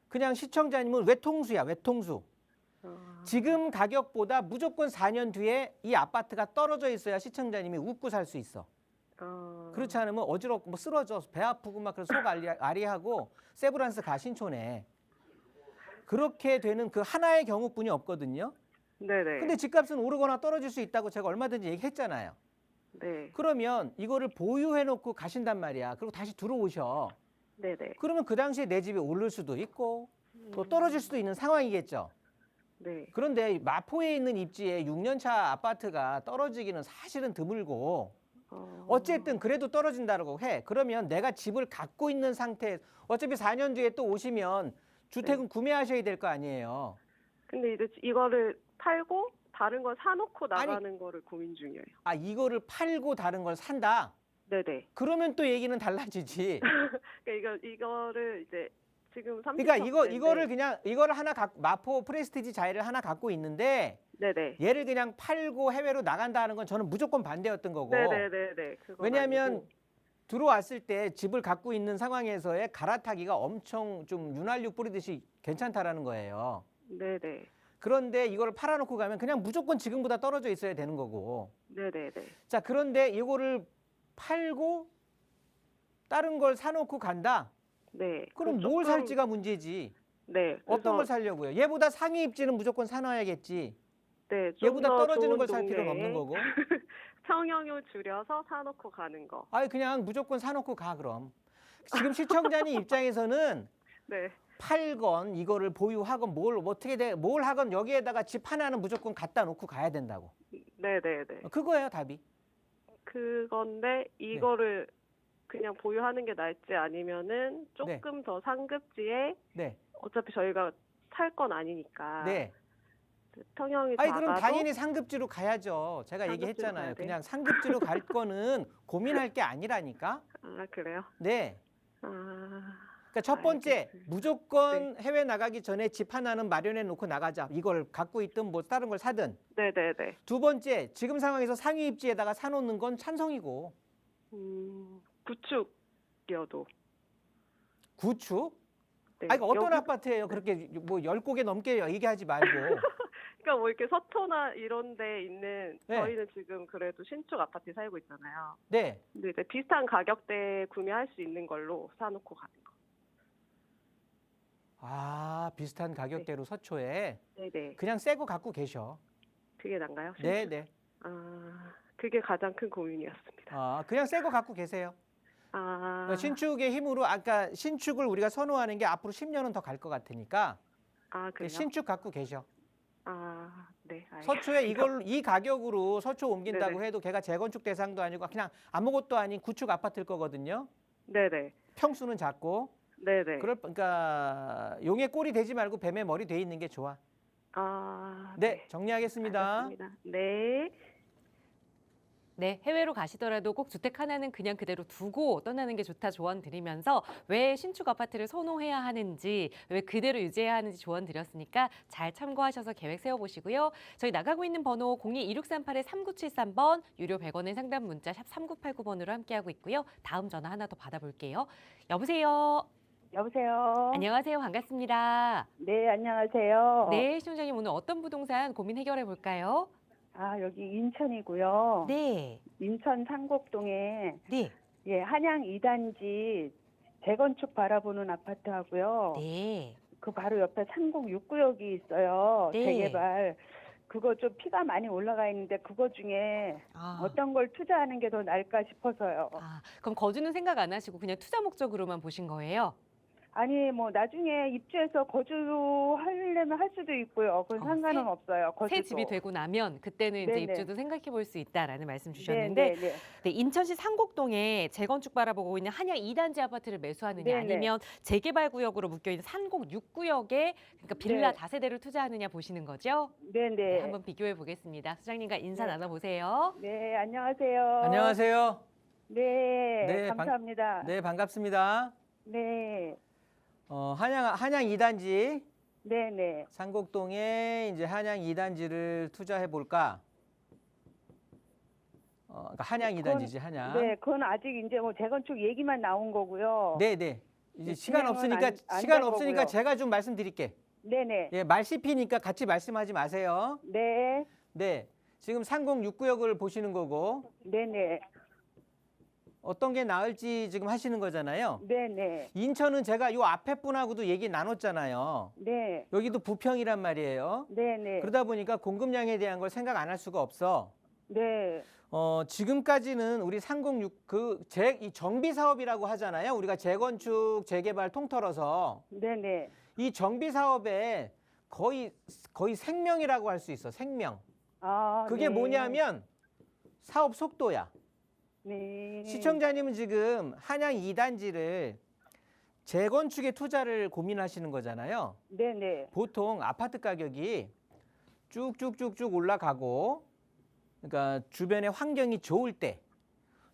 그냥 시청자님은 외통수야, 외통수. 지금 가격보다 무조건 4년 뒤에 이 아파트가 떨어져 있어야 시청자님이 웃고 살 수 있어. 그렇지 않으면 어지럽고 뭐 쓰러져, 배 아프고 막 그래서 속 아리하고 세브란스 가 신촌에. 그렇게 되는 그 하나의 경우뿐이 없거든요. 네네. 근데 집값은 오르거나 떨어질 수 있다고 제가 얼마든지 얘기했잖아요. 네. 그러면 이거를 보유해 놓고 가신단 말이야. 그리고 다시 들어오셔. 네네. 그러면 그 당시에 내 집이 오를 수도 있고 또 떨어질 수도 있는 상황이겠죠. 네. 그런데 마포에 있는 입지에 6년차 아파트가 떨어지기는 사실은 드물고 어쨌든 그래도 떨어진다고 해. 그러면 내가 집을 갖고 있는 상태, 어차피 4년 뒤에 또 오시면 주택은 구매하셔야 될 거 아니에요. 근데 이제 이거를 팔고 다른 걸 사놓고 아니. 나가는 거를 고민 중이에요. 이거를 팔고 다른 걸 산다? 네네. 그러면 또 얘기는 달라지지. 그러니까 이거를 이제 지금 30평. 그러니까 이거를 그냥 이거를 하나 마포 프레스티지 자이를 하나 갖고 있는데 네네. 얘를 그냥 팔고 해외로 나간다는 건 저는 무조건 반대였던 거고. 네네네네. 왜냐하면 들어왔을 때 집을 갖고 있는 상황에서의 갈아타기가 엄청 좀 윤활유 뿌리듯이 괜찮다라는 거예요. 네네. 그런데 이거를 팔아놓고 가면 그냥 무조건 지금보다 떨어져 있어야 되는 거고. 네네네. 자, 그런데 이거를 팔고 다른 걸 사놓고 간다? 네. 그럼 그 뭘 조금- 살지가 문제지. 네. 어떤 걸 그래서 살려고요? 얘보다 상위 입지는 무조건 사놔야겠지. 네, 좀 얘보다 더 떨어지는 좋은 걸 살 필요는 동네에 없는 거고. 평형을 줄여서 사놓고 가는 거. 아니 그냥 무조건 사놓고 가 그럼. 지금 시청자님 입장에서는 네. 팔건 이거를 보유하건 뭘 하건 여기에다가 집 하나는 무조건 갖다 놓고 가야 된다고. 네네네. 그거예요 답이. 그건데 이거를 그냥 보유하는 게 나을지 아니면은 조금 더 상급지에 네, 어차피 저희가 살 건 아니니까 네. 평형이 아니 작아도 그럼 당연히 상급지로 가야죠. 제가 상급지로 얘기했잖아요. 가야 돼? 그냥 상급지로 갈 거는 고민할 게 아니라니까. 아 그래요? 네. 아 그러니까 첫 번째 알겠습니다. 무조건 해외 나가기 전에 집 하나는 마련해 놓고 나가자. 이걸 갖고 있든 뭐 다른 걸 사든. 네네네. 두 번째 지금 상황에서 상위 입지에다가 사놓는 건 찬성이고. 구축이어도 구축? 네. 아니 어떤 여기- 아파트예요? 그렇게 뭐 10곡에 넘게 얘기하지 말고. 그러니까 뭐 이렇게 서초나 이런 데 있는 네. 저희는 지금 그래도 신축 아파트에 살고 있잖아요. 네. 근데 이제 비슷한 가격대에 구매할 수 있는 걸로 사놓고 가는 거. 아, 비슷한 가격대로 서초에 네네. 그냥 새 거 갖고 계셔. 그게 난가요? 신축? 네, 네. 아 그게 가장 큰 고민이었습니다. 아, 그냥 새 거 갖고 계세요. 아 그러니까 신축의 힘으로 아까 신축을 우리가 선호하는 게 앞으로 10년은 더 갈 것 같으니까 그래요? 신축 갖고 계셔. 네. 서초에 이 가격으로 서초 옮긴다고 네네. 해도 걔가 재건축 대상도 아니고 그냥 아무것도 아닌 구축 아파트일 거거든요. 네네. 평수는 작고. 네네. 그러니까 용의 꼴이 되지 말고 뱀의 머리 돼 있는 게 좋아. 네, 정리하겠습니다. 알겠습니다. 네. 네, 해외로 가시더라도 꼭 주택 하나는 그냥 그대로 두고 떠나는 게 좋다 조언 드리면서 왜 신축 아파트를 선호해야 하는지, 왜 그대로 유지해야 하는지 조언 드렸으니까 잘 참고하셔서 계획 세워보시고요. 저희 나가고 있는 번호 02-2638-3973번, 유료 100원의 상담 문자 샵 3989번으로 함께하고 있고요. 다음 전화 하나 더 받아볼게요. 여보세요. 여보세요. 안녕하세요. 반갑습니다. 네, 안녕하세요. 네, 시청자님 오늘 어떤 부동산 고민 해결해 볼까요? 여기 인천이고요. 네, 인천 상곡동에 네, 한양 2단지 재건축 바라보는 아파트하고요. 네. 그 바로 옆에 상곡 6구역이 있어요. 네. 재개발. 그거 좀 피가 많이 올라가 있는데 그거 중에 어떤 걸 투자하는 게 더 나을까 싶어서요. 그럼 거주는 생각 안 하시고 그냥 투자 목적으로만 보신 거예요? 아니 뭐 나중에 입주해서 거주하려면 할 수도 있고요. 그건 상관은 없어요. 거주도. 새 집이 되고 나면 그때는 이제 네네. 입주도 생각해 볼 수 있다라는 말씀 주셨는데 네네네. 네, 인천시 상곡동에 재건축 바라보고 있는 한양 2단지 아파트를 매수하느냐 네네. 아니면 재개발 구역으로 묶여있는 산곡 6구역에 그러니까 빌라 네. 다세대를 투자하느냐 보시는 거죠? 네네. 네, 한번 비교해 보겠습니다. 소장님과 인사 네. 나눠보세요. 네, 안녕하세요. 안녕하세요. 네, 네, 감사합니다. 네, 반갑습니다. 네, 한양 2단지 네네. 상곡동에 이제 한양 2단지를 투자해 볼까? 그러니까 한양 2단지지, 한양. 네, 그건 아직 이제 뭐 재건축 얘기만 나온 거고요. 네, 네. 이제 네, 시간 진행은 없으니까 안 시간 된 없으니까 거고요. 제가 좀 말씀드릴게. 네네. 예, 말 씹히니까 같이 말씀하지 마세요. 네, 네. 지금 상곡 6구역을 보시는 거고 네네. 어떤 게 나을지 지금 하시는 거잖아요. 네네. 인천은 제가 요 앞에 분하고도 얘기 나눴잖아요. 네, 여기도 부평이란 말이에요. 네네. 그러다 보니까 공급량에 대한 걸 생각 안 할 수가 없어. 네, 지금까지는 우리 상공 6, 이 정비 사업이라고 하잖아요. 우리가 재건축, 재개발 통틀어서 네네. 이 정비 사업에 거의 생명이라고 할 수 있어. 생명. 그게 네. 뭐냐면 사업 속도야. 네. 시청자님은 지금 한양 2단지를 재건축에 투자를 고민하시는 거잖아요. 네네. 보통 아파트 가격이 쭉쭉쭉쭉 올라가고 그러니까 주변의 환경이 좋을 때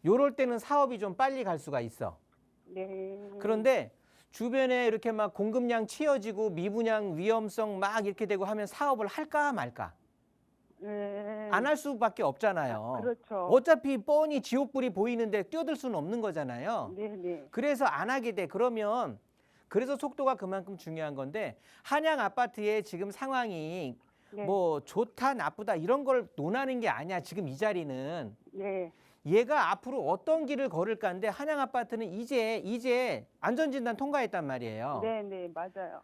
요럴 때는 사업이 좀 빨리 갈 수가 있어. 네. 그런데 주변에 이렇게 막 공급량 치어지고 미분양 위험성 막 이렇게 되고 하면 사업을 할까 말까? 네. 안 할 수밖에 없잖아요. 그렇죠. 어차피 뻔히 지옥불이 보이는데 뛰어들 수는 없는 거잖아요. 네네. 그래서 안 하게 돼. 그러면 그래서 속도가 그만큼 중요한 건데 한양 아파트의 지금 상황이 네. 뭐 좋다 나쁘다 이런 걸 논하는 게 아니야. 지금 이 자리는. 네. 얘가 앞으로 어떤 길을 걸을까인데 한양 아파트는 이제 안전진단 통과했단 말이에요. 네, 네, 맞아요.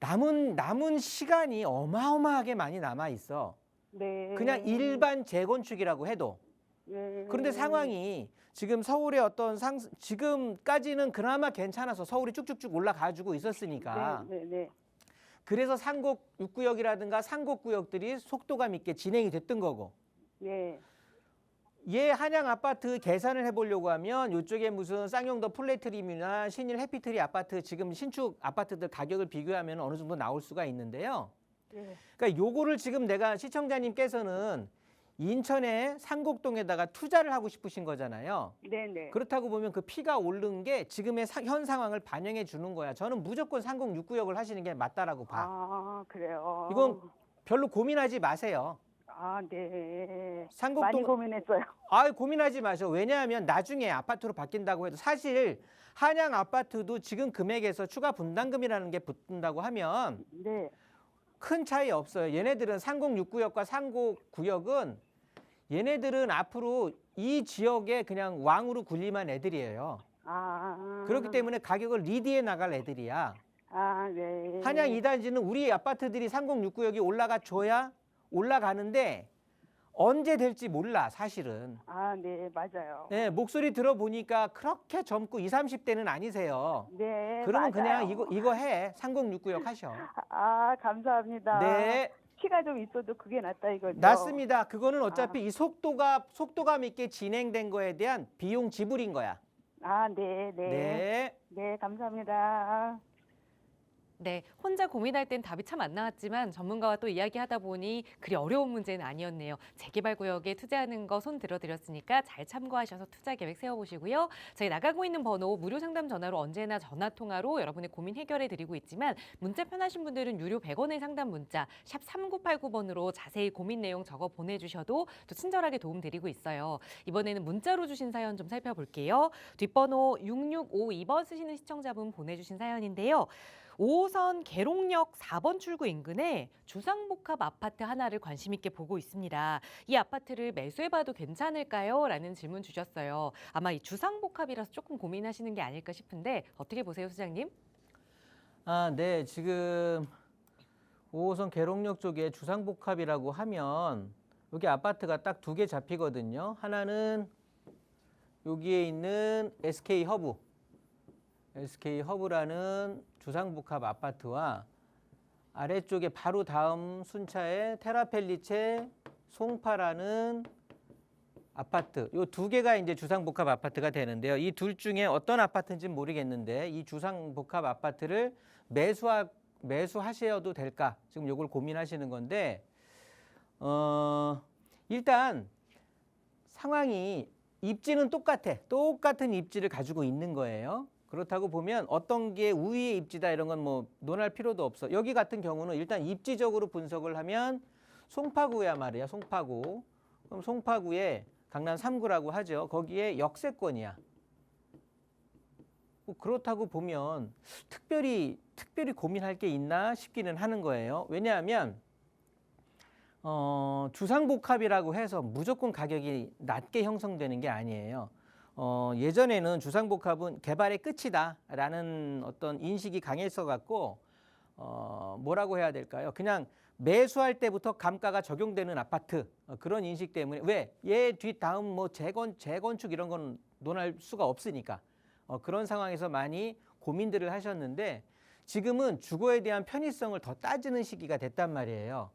남은 시간이 어마어마하게 많이 남아 있어. 네. 그냥 일반 재건축이라고 해도. 네. 그런데 상황이 지금 서울의 어떤 지금까지는 그나마 괜찮아서 서울이 쭉쭉쭉 올라가지고 있었으니까. 네, 네, 네. 그래서 상곡 6구역이라든가 상곡구역들이 속도감 있게 진행이 됐던 거고. 네. 얘 한양 아파트 계산을 해보려고 하면 이쪽에 무슨 쌍용더 플래트림이나 신일 해피트리 아파트 지금 신축 아파트들 가격을 비교하면 어느 정도 나올 수가 있는데요. 네. 그러니까 요거를 지금 내가 시청자님께서는 인천의 상곡동에다가 투자를 하고 싶으신 거잖아요. 네, 네. 그렇다고 보면 그 피가 오른 게 지금의 현 상황을 반영해 주는 거야. 저는 무조건 상곡 6구역을 하시는 게 맞다라고 봐. 아, 그래요. 이건 별로 고민하지 마세요. 아, 네. 상곡동 많이 고민했어요. 고민하지 마셔. 왜냐하면 나중에 아파트로 바뀐다고 해도 사실 한양 아파트도 지금 금액에서 추가 분담금이라는 게 붙는다고 하면 네. 큰 차이 없어요. 얘네들은 상곡 6구역과 상곡 구역은 얘네들은 앞으로 이 지역에 그냥 왕으로 군림한 애들이에요. 아. 그렇기 때문에 가격을 리드해 나갈 애들이야. 아, 네. 한양 2단지는 우리 아파트들이 상곡 6구역이 올라가줘야 올라가는데 언제 될지 몰라 사실은. 아, 네, 맞아요. 네, 목소리 들어보니까 그렇게 젊고 20, 30대는 아니세요. 네, 그러면 맞아요. 그냥 이거 해. 상곡 6구역 하셔. 아, 감사합니다. 네, 키가 좀 있어도 그게 낫다 이거죠. 맞습니다. 그거는 어차피 이 속도감 있게 진행된 거에 대한 비용 지불인 거야. 아, 네, 네. 네. 네, 감사합니다. 네, 혼자 고민할 땐 답이 참 안 나왔지만 전문가와 또 이야기하다 보니 그리 어려운 문제는 아니었네요. 재개발 구역에 투자하는 거 손 들어드렸으니까 잘 참고하셔서 투자 계획 세워보시고요. 저희 나가고 있는 번호 무료 상담 전화로 언제나 전화 통화로 여러분의 고민 해결해 드리고 있지만 문자 편하신 분들은 유료 100원의 상담 문자 샵 3989번으로 자세히 고민 내용 적어 보내주셔도 또 친절하게 도움 드리고 있어요. 이번에는 문자로 주신 사연 좀 살펴볼게요. 뒷번호 6652번 쓰시는 시청자분 보내주신 사연인데요. 5호선 계룡역 4번 출구 인근에 주상복합 아파트 하나를 관심 있게 보고 있습니다. 이 아파트를 매수해봐도 괜찮을까요? 라는 질문 주셨어요. 아마 이 주상복합이라서 조금 고민하시는 게 아닐까 싶은데 어떻게 보세요, 소장님? 네. 지금 5호선 계룡역 쪽에 주상복합이라고 하면 여기 아파트가 딱 2개 잡히거든요. 하나는 여기에 있는 SK허브라는 주상복합 아파트와 아래쪽에 바로 다음 순차에 테라펠리체 송파라는 아파트. 요 2개가 이제 주상복합 아파트가 되는데요. 이 둘 중에 어떤 아파트인지는 모르겠는데 이 주상복합 아파트를 매수하셔도 될까? 지금 요걸 고민하시는 건데 일단 상황이 입지는 똑같은 입지를 가지고 있는 거예요. 그렇다고 보면 어떤 게 우위의 입지다 이런 건 뭐 논할 필요도 없어. 여기 같은 경우는 일단 입지적으로 분석을 하면 송파구야 말이야. 송파구. 그럼 송파구에 강남 3구라고 하죠. 거기에 역세권이야. 뭐 그렇다고 보면 특별히 고민할 게 있나 싶기는 하는 거예요. 왜냐하면 주상복합이라고 해서 무조건 가격이 낮게 형성되는 게 아니에요. 예전에는 주상복합은 개발의 끝이다라는 어떤 인식이 강했어 갖고 뭐라고 해야 될까요? 그냥 매수할 때부터 감가가 적용되는 아파트 그런 인식 때문에 왜? 얘 다음 뭐 재건축 이런 건 논할 수가 없으니까 그런 상황에서 많이 고민들을 하셨는데 지금은 주거에 대한 편의성을 더 따지는 시기가 됐단 말이에요.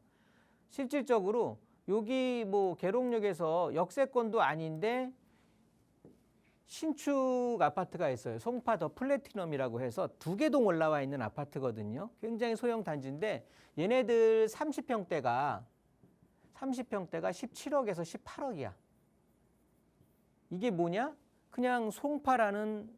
실질적으로 여기 뭐 계룡역에서 역세권도 아닌데 신축 아파트가 있어요. 송파 더 플래티넘이라고 해서 2개 동 올라와 있는 아파트거든요. 굉장히 소형 단지인데 얘네들 30평대가 17억에서 18억이야. 이게 뭐냐? 그냥 송파라는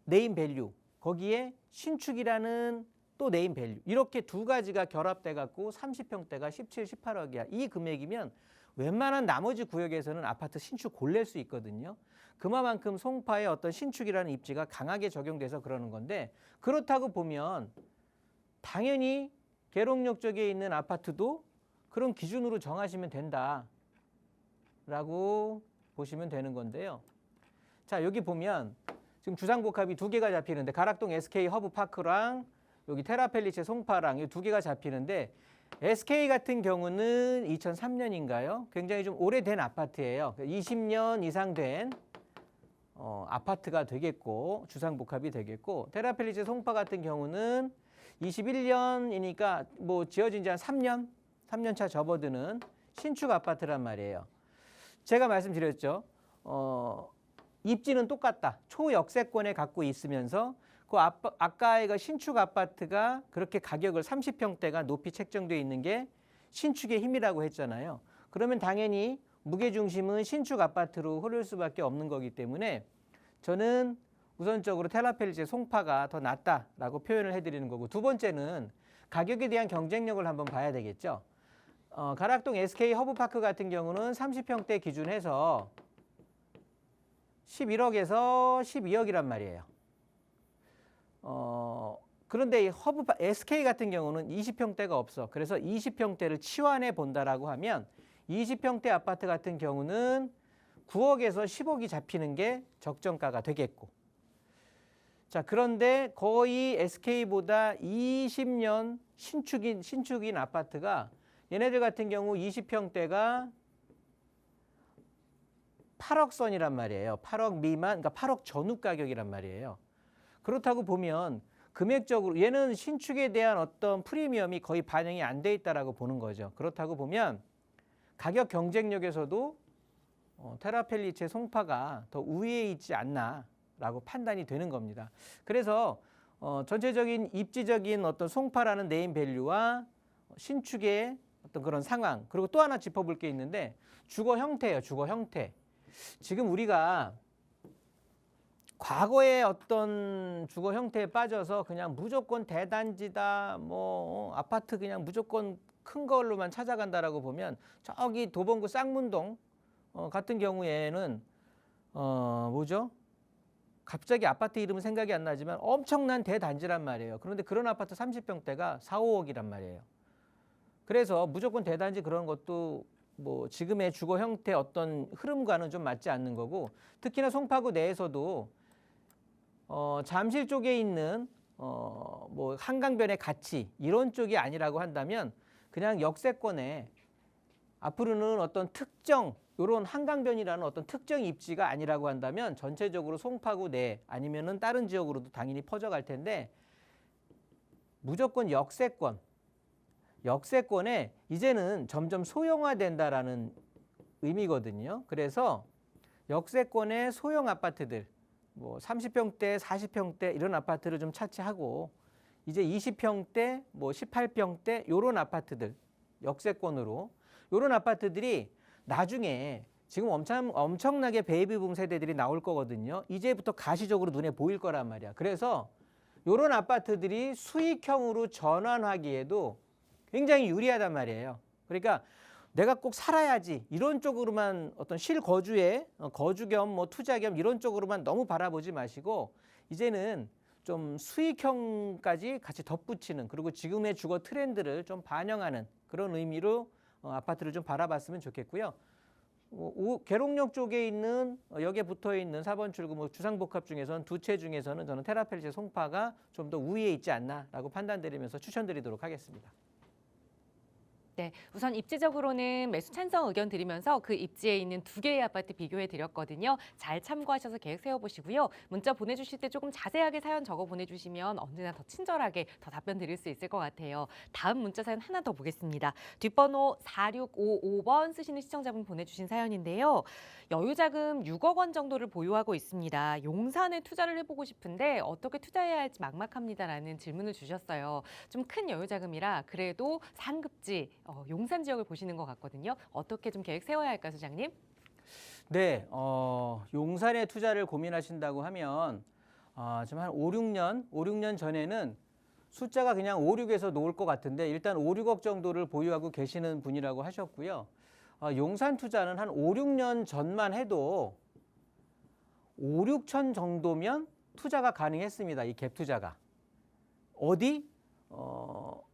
네임 밸류, 거기에 신축이라는 또 네임 밸류. 이렇게 2가지가 결합돼 갖고 30평대가 17, 18억이야. 이 금액이면 웬만한 나머지 구역에서는 아파트 신축 골랠 수 있거든요. 그만큼 송파의 어떤 신축이라는 입지가 강하게 적용돼서 그러는 건데 그렇다고 보면 당연히 계룡역 쪽에 있는 아파트도 그런 기준으로 정하시면 된다라고 보시면 되는 건데요. 자, 여기 보면 지금 주상복합이 두 개가 잡히는데 가락동 SK 허브파크랑 여기 테라펠리체 송파랑 이 두 개가 잡히는데 SK 같은 경우는 2003년인가요? 굉장히 좀 오래된 아파트예요. 20년 이상 된 아파트가 되겠고 주상복합이 되겠고 테라펠리체 송파 같은 경우는 21년이니까 뭐 지어진 지 한 3년 차 접어드는 신축 아파트란 말이에요. 제가 말씀드렸죠. 입지는 똑같다. 초역세권에 갖고 있으면서 그 아까의 그 신축 아파트가 그렇게 가격을 30평대가 높이 책정되어 있는 게 신축의 힘이라고 했잖아요. 그러면 당연히 무게중심은 신축 아파트로 흐를 수밖에 없는 거기 때문에 저는 우선적으로 테라펠리체 송파가 더 낫다라고 표현을 해드리는 거고, 두 번째는 가격에 대한 경쟁력을 한번 봐야 되겠죠. 가락동 SK 허브파크 같은 경우는 30평대 기준해서 11억에서 12억이란 말이에요. 그런데 이 SK 같은 경우는 20평대가 없어. 그래서 20평대를 치환해 본다라고 하면 20평대 아파트 같은 경우는 9억에서 10억이 잡히는 게 적정가가 되겠고, 자, 그런데 거의 SK보다 20년 신축인 아파트가 얘네들 같은 경우 20평대가 8억 선이란 말이에요. 8억 미만, 그러니까 8억 전후 가격이란 말이에요. 그렇다고 보면 금액적으로 얘는 신축에 대한 어떤 프리미엄이 거의 반영이 안 돼 있다라고 보는 거죠. 그렇다고 보면 가격 경쟁력에서도 테라펠리체 송파가 더 우위에 있지 않나라고 판단이 되는 겁니다. 그래서 전체적인 입지적인 어떤 송파라는 네임 밸류와 신축의 어떤 그런 상황, 그리고 또 하나 짚어볼 게 있는데 주거 형태예요. 주거 형태. 지금 우리가 과거의 어떤 주거 형태에 빠져서 그냥 무조건 대단지다, 뭐 아파트 그냥 무조건 큰 걸로만 찾아간다라고 보면 저기 도봉구 쌍문동 같은 경우에는 뭐죠? 갑자기 아파트 이름은 생각이 안 나지만 엄청난 대단지란 말이에요. 그런데 그런 아파트 30평대가 4, 5억이란 말이에요. 그래서 무조건 대단지 그런 것도 뭐 지금의 주거 형태 어떤 흐름과는 좀 맞지 않는 거고, 특히나 송파구 내에서도 잠실 쪽에 있는 뭐 한강변의 가치 이런 쪽이 아니라고 한다면 그냥 역세권에 앞으로는 어떤 특정 이런 한강변이라는 어떤 특정 입지가 아니라고 한다면 전체적으로 송파구 내 아니면은 다른 지역으로도 당연히 퍼져갈 텐데 무조건 역세권에 이제는 점점 소형화된다라는 의미거든요. 그래서 역세권의 소형 아파트들 뭐 30평대, 40평대 이런 아파트를 좀 차치하고 이제 20평대, 뭐 18평대 이런 아파트들 역세권으로 이런 아파트들이 나중에 지금 엄청나게 베이비붐 세대들이 나올 거거든요. 이제부터 가시적으로 눈에 보일 거란 말이야. 그래서 이런 아파트들이 수익형으로 전환하기에도 굉장히 유리하단 말이에요. 그러니까 내가 꼭 살아야지 이런 쪽으로만 어떤 실거주에 거주 겸 뭐 투자 겸 이런 쪽으로만 너무 바라보지 마시고 이제는 좀 수익형까지 같이 덧붙이는, 그리고 지금의 주거 트렌드를 좀 반영하는 그런 의미로 아파트를 좀 바라봤으면 좋겠고요. 계룡역 쪽에 있는 역에 붙어 있는 4번 출구 뭐 주상복합 중에서는 두 채 중에서는 저는 테라펠리체 송파가 좀 더 우위에 있지 않나라고 판단드리면서 추천드리도록 하겠습니다. 네, 우선 입지적으로는 매수 찬성 의견 드리면서 그 입지에 있는 두 개의 아파트 비교해 드렸거든요. 잘 참고하셔서 계획 세워보시고요. 문자 보내주실 때 조금 자세하게 사연 적어 보내주시면 언제나 더 친절하게 더 답변 드릴 수 있을 것 같아요. 다음 문자 사연 하나 더 보겠습니다. 뒷번호 4655번 쓰시는 시청자분 보내주신 사연인데요. 여유자금 6억 원 정도를 보유하고 있습니다. 용산에 투자를 해보고 싶은데 어떻게 투자해야 할지 막막합니다라는 질문을 주셨어요. 좀 큰 여유자금이라 그래도 상급지 용산 지역을 보시는 것 같거든요. 어떻게 좀 계획 세워야 할까요, 소장님? 네, 용산에 투자를 고민하신다고 하면 지금 한 5, 6년 전에는 숫자가 그냥 5, 6에서 놓을 것 같은데 일단 5, 6억 정도를 보유하고 계시는 분이라고 하셨고요. 용산 투자는 한 5, 6년 전만 해도 5, 6천 정도면 투자가 가능했습니다. 이 갭 투자가. 어디?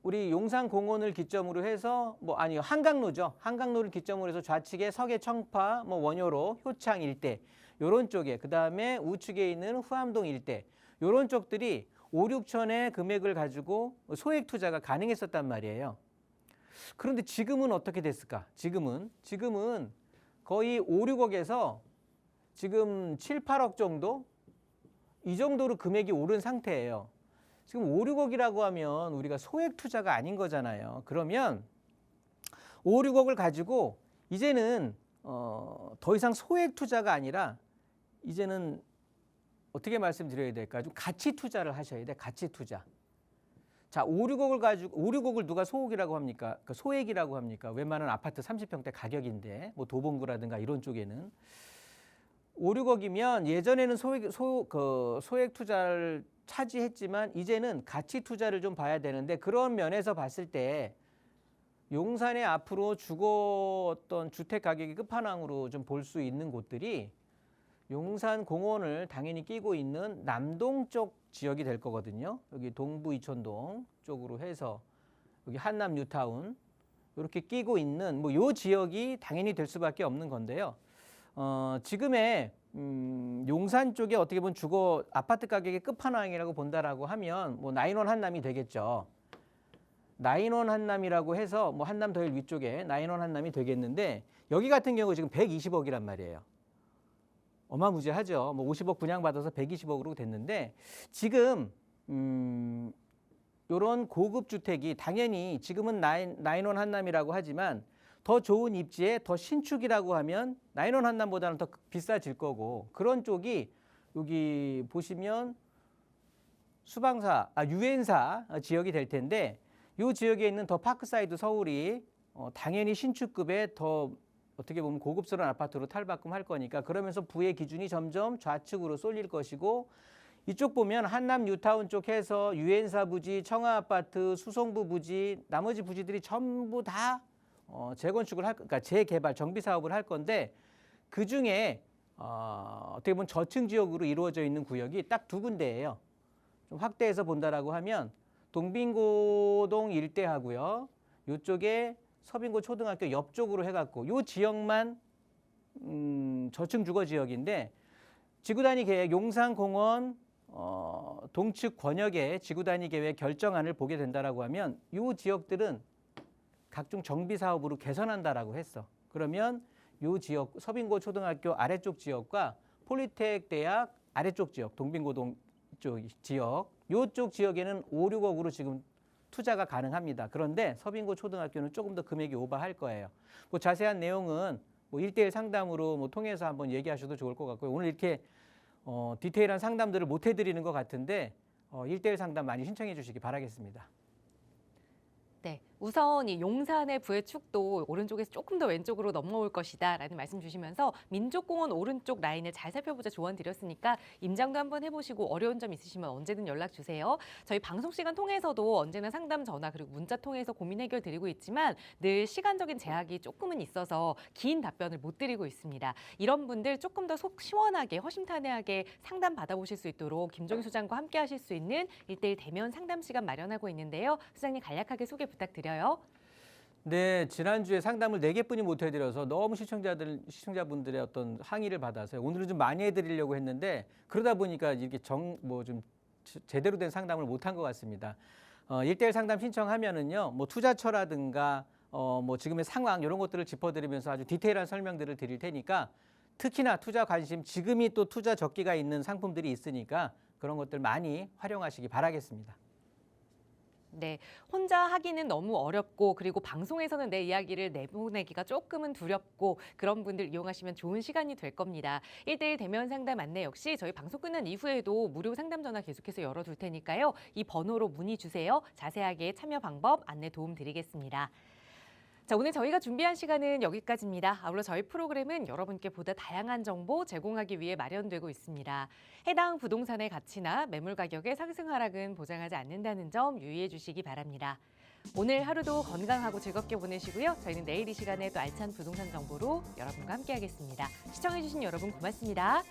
우리 용산공원을 기점으로 해서 한강로죠. 한강로를 기점으로 해서 좌측에 서계 청파, 원효로, 효창 일대 요런 쪽에, 그다음에 우측에 있는 후암동 일대 요런 쪽들이 5, 6천의 금액을 가지고 소액 투자가 가능했었단 말이에요. 그런데 지금은 어떻게 됐을까? 지금은 거의 5, 6억에서 지금 7, 8억 정도? 이 정도로 금액이 오른 상태예요. 지금 5, 6억이라고 하면 우리가 소액 투자가 아닌 거잖아요. 그러면 5, 6억을 가지고 이제는 더 이상 소액 투자가 아니라 이제는 어떻게 말씀드려야 될까? 좀 가치 투자를 하셔야 돼. 가치 투자. 자, 5, 6억을 가지고 5, 6억을 누가 소액이라고 합니까? 그러니까 소액이라고 합니까? 웬만한 아파트 30평대 가격인데 뭐 도봉구라든가 이런 쪽에는 5, 6억이면 예전에는 소액 투자를 차지했지만 이제는 가치 투자를 좀 봐야 되는데, 그런 면에서 봤을 때 용산에 앞으로 어떤 주택 가격이 끝판왕으로 좀 볼 수 있는 곳들이 용산 공원을 당연히 끼고 있는 남동 쪽 지역이 될 거거든요. 여기 동부 이촌동 쪽으로 해서 여기 한남 뉴타운 이렇게 끼고 있는 요 지역이 당연히 될 수밖에 없는 건데요. 지금의 용산 쪽에 어떻게 보면 주거 아파트 가격의 끝판왕이라고 본다라고 하면 나인원 한남이 되겠죠. 나인원 한남이라고 해서 한남 더힐 위쪽에 나인원 한남이 되겠는데, 여기 같은 경우 지금 120억이란 말이에요. 어마무지하죠. 50억 분양받아서 120억으로 됐는데, 지금 이런 고급 주택이 당연히 지금은 나인원 한남이라고 하지만 더 좋은 입지에 더 신축이라고 하면 나인원 한남보다는 더 비싸질 거고, 그런 쪽이 여기 보시면 유엔사 지역이 될 텐데, 이 지역에 있는 더 파크사이드 서울이 당연히 신축급의 더 어떻게 보면 고급스러운 아파트로 탈바꿈할 거니까, 그러면서 부의 기준이 점점 좌측으로 쏠릴 것이고, 이쪽 보면 한남 뉴타운 쪽 해서 유엔사 부지, 청아아파트, 수성부 부지, 나머지 부지들이 전부 다 재건축을 그러니까 재개발, 정비 사업을 할 건데, 그 중에 어떻게 보면 저층 지역으로 이루어져 있는 구역이 딱 2군데예요. 좀 확대해서 본다라고 하면 동빙고동 일대하고요, 이쪽에 서빙고 초등학교 옆쪽으로 해갖고 이 지역만 저층 주거 지역인데, 지구단위 계획 용산공원 동측 권역의 지구단위 계획 결정안을 보게 된다라고 하면 이 지역들은 각종 정비 사업으로 개선한다라고 했어. 그러면 이 지역 서빙고 초등학교 아래쪽 지역과 폴리텍 대학 아래쪽 지역, 동빙고동 쪽 지역, 이쪽 지역에는 5, 6억으로 지금 투자가 가능합니다. 그런데 서빙고 초등학교는 조금 더 금액이 오버할 거예요. 자세한 내용은 1대1 상담으로 통해서 한번 얘기하셔도 좋을 것 같고요. 오늘 이렇게 디테일한 상담들을 못 해드리는 것 같은데 1대1 상담 많이 신청해 주시기 바라겠습니다. 네, 우선 이 용산의 부의 축도 오른쪽에서 조금 더 왼쪽으로 넘어올 것이다 라는 말씀 주시면서 민족공원 오른쪽 라인을 잘 살펴보자 조언 드렸으니까 임장도 한번 해보시고 어려운 점 있으시면 언제든 연락 주세요. 저희 방송 시간 통해서도 언제나 상담 전화 그리고 문자 통해서 고민 해결 드리고 있지만 늘 시간적인 제약이 조금은 있어서 긴 답변을 못 드리고 있습니다. 이런 분들 조금 더 속 시원하게 허심탄회하게 상담 받아보실 수 있도록 김종희 소장과 함께 하실 수 있는 1대1 대면 상담 시간 마련하고 있는데요. 소장님 간략하게 소개 부탁드려요. 네, 지난주에 상담을 4개뿐이 못 해드려서 너무 시청자분들의 어떤 항의를 받아서요. 오늘은 좀 많이 해드리려고 했는데 그러다 보니까 이렇게 좀 제대로 된 상담을 못한 것 같습니다. 1대1 상담 신청하면은요, 투자처라든가 지금의 상황 이런 것들을 짚어드리면서 아주 디테일한 설명들을 드릴 테니까, 특히나 투자 관심, 지금이 또 투자 적기가 있는 상품들이 있으니까 그런 것들 많이 활용하시기 바라겠습니다. 네, 혼자 하기는 너무 어렵고 그리고 방송에서는 내 이야기를 내보내기가 조금은 두렵고 그런 분들 이용하시면 좋은 시간이 될 겁니다. 1대1 대면 상담 안내 역시 저희 방송 끝난 이후에도 무료 상담 전화 계속해서 열어둘 테니까요. 이 번호로 문의 주세요. 자세하게 참여 방법 안내 도움 드리겠습니다. 자, 오늘 저희가 준비한 시간은 여기까지입니다. 아울러 저희 프로그램은 여러분께 보다 다양한 정보 제공하기 위해 마련되고 있습니다. 해당 부동산의 가치나 매물 가격의 상승 하락은 보장하지 않는다는 점 유의해 주시기 바랍니다. 오늘 하루도 건강하고 즐겁게 보내시고요. 저희는 내일 이 시간에 또 알찬 부동산 정보로 여러분과 함께하겠습니다. 시청해 주신 여러분 고맙습니다.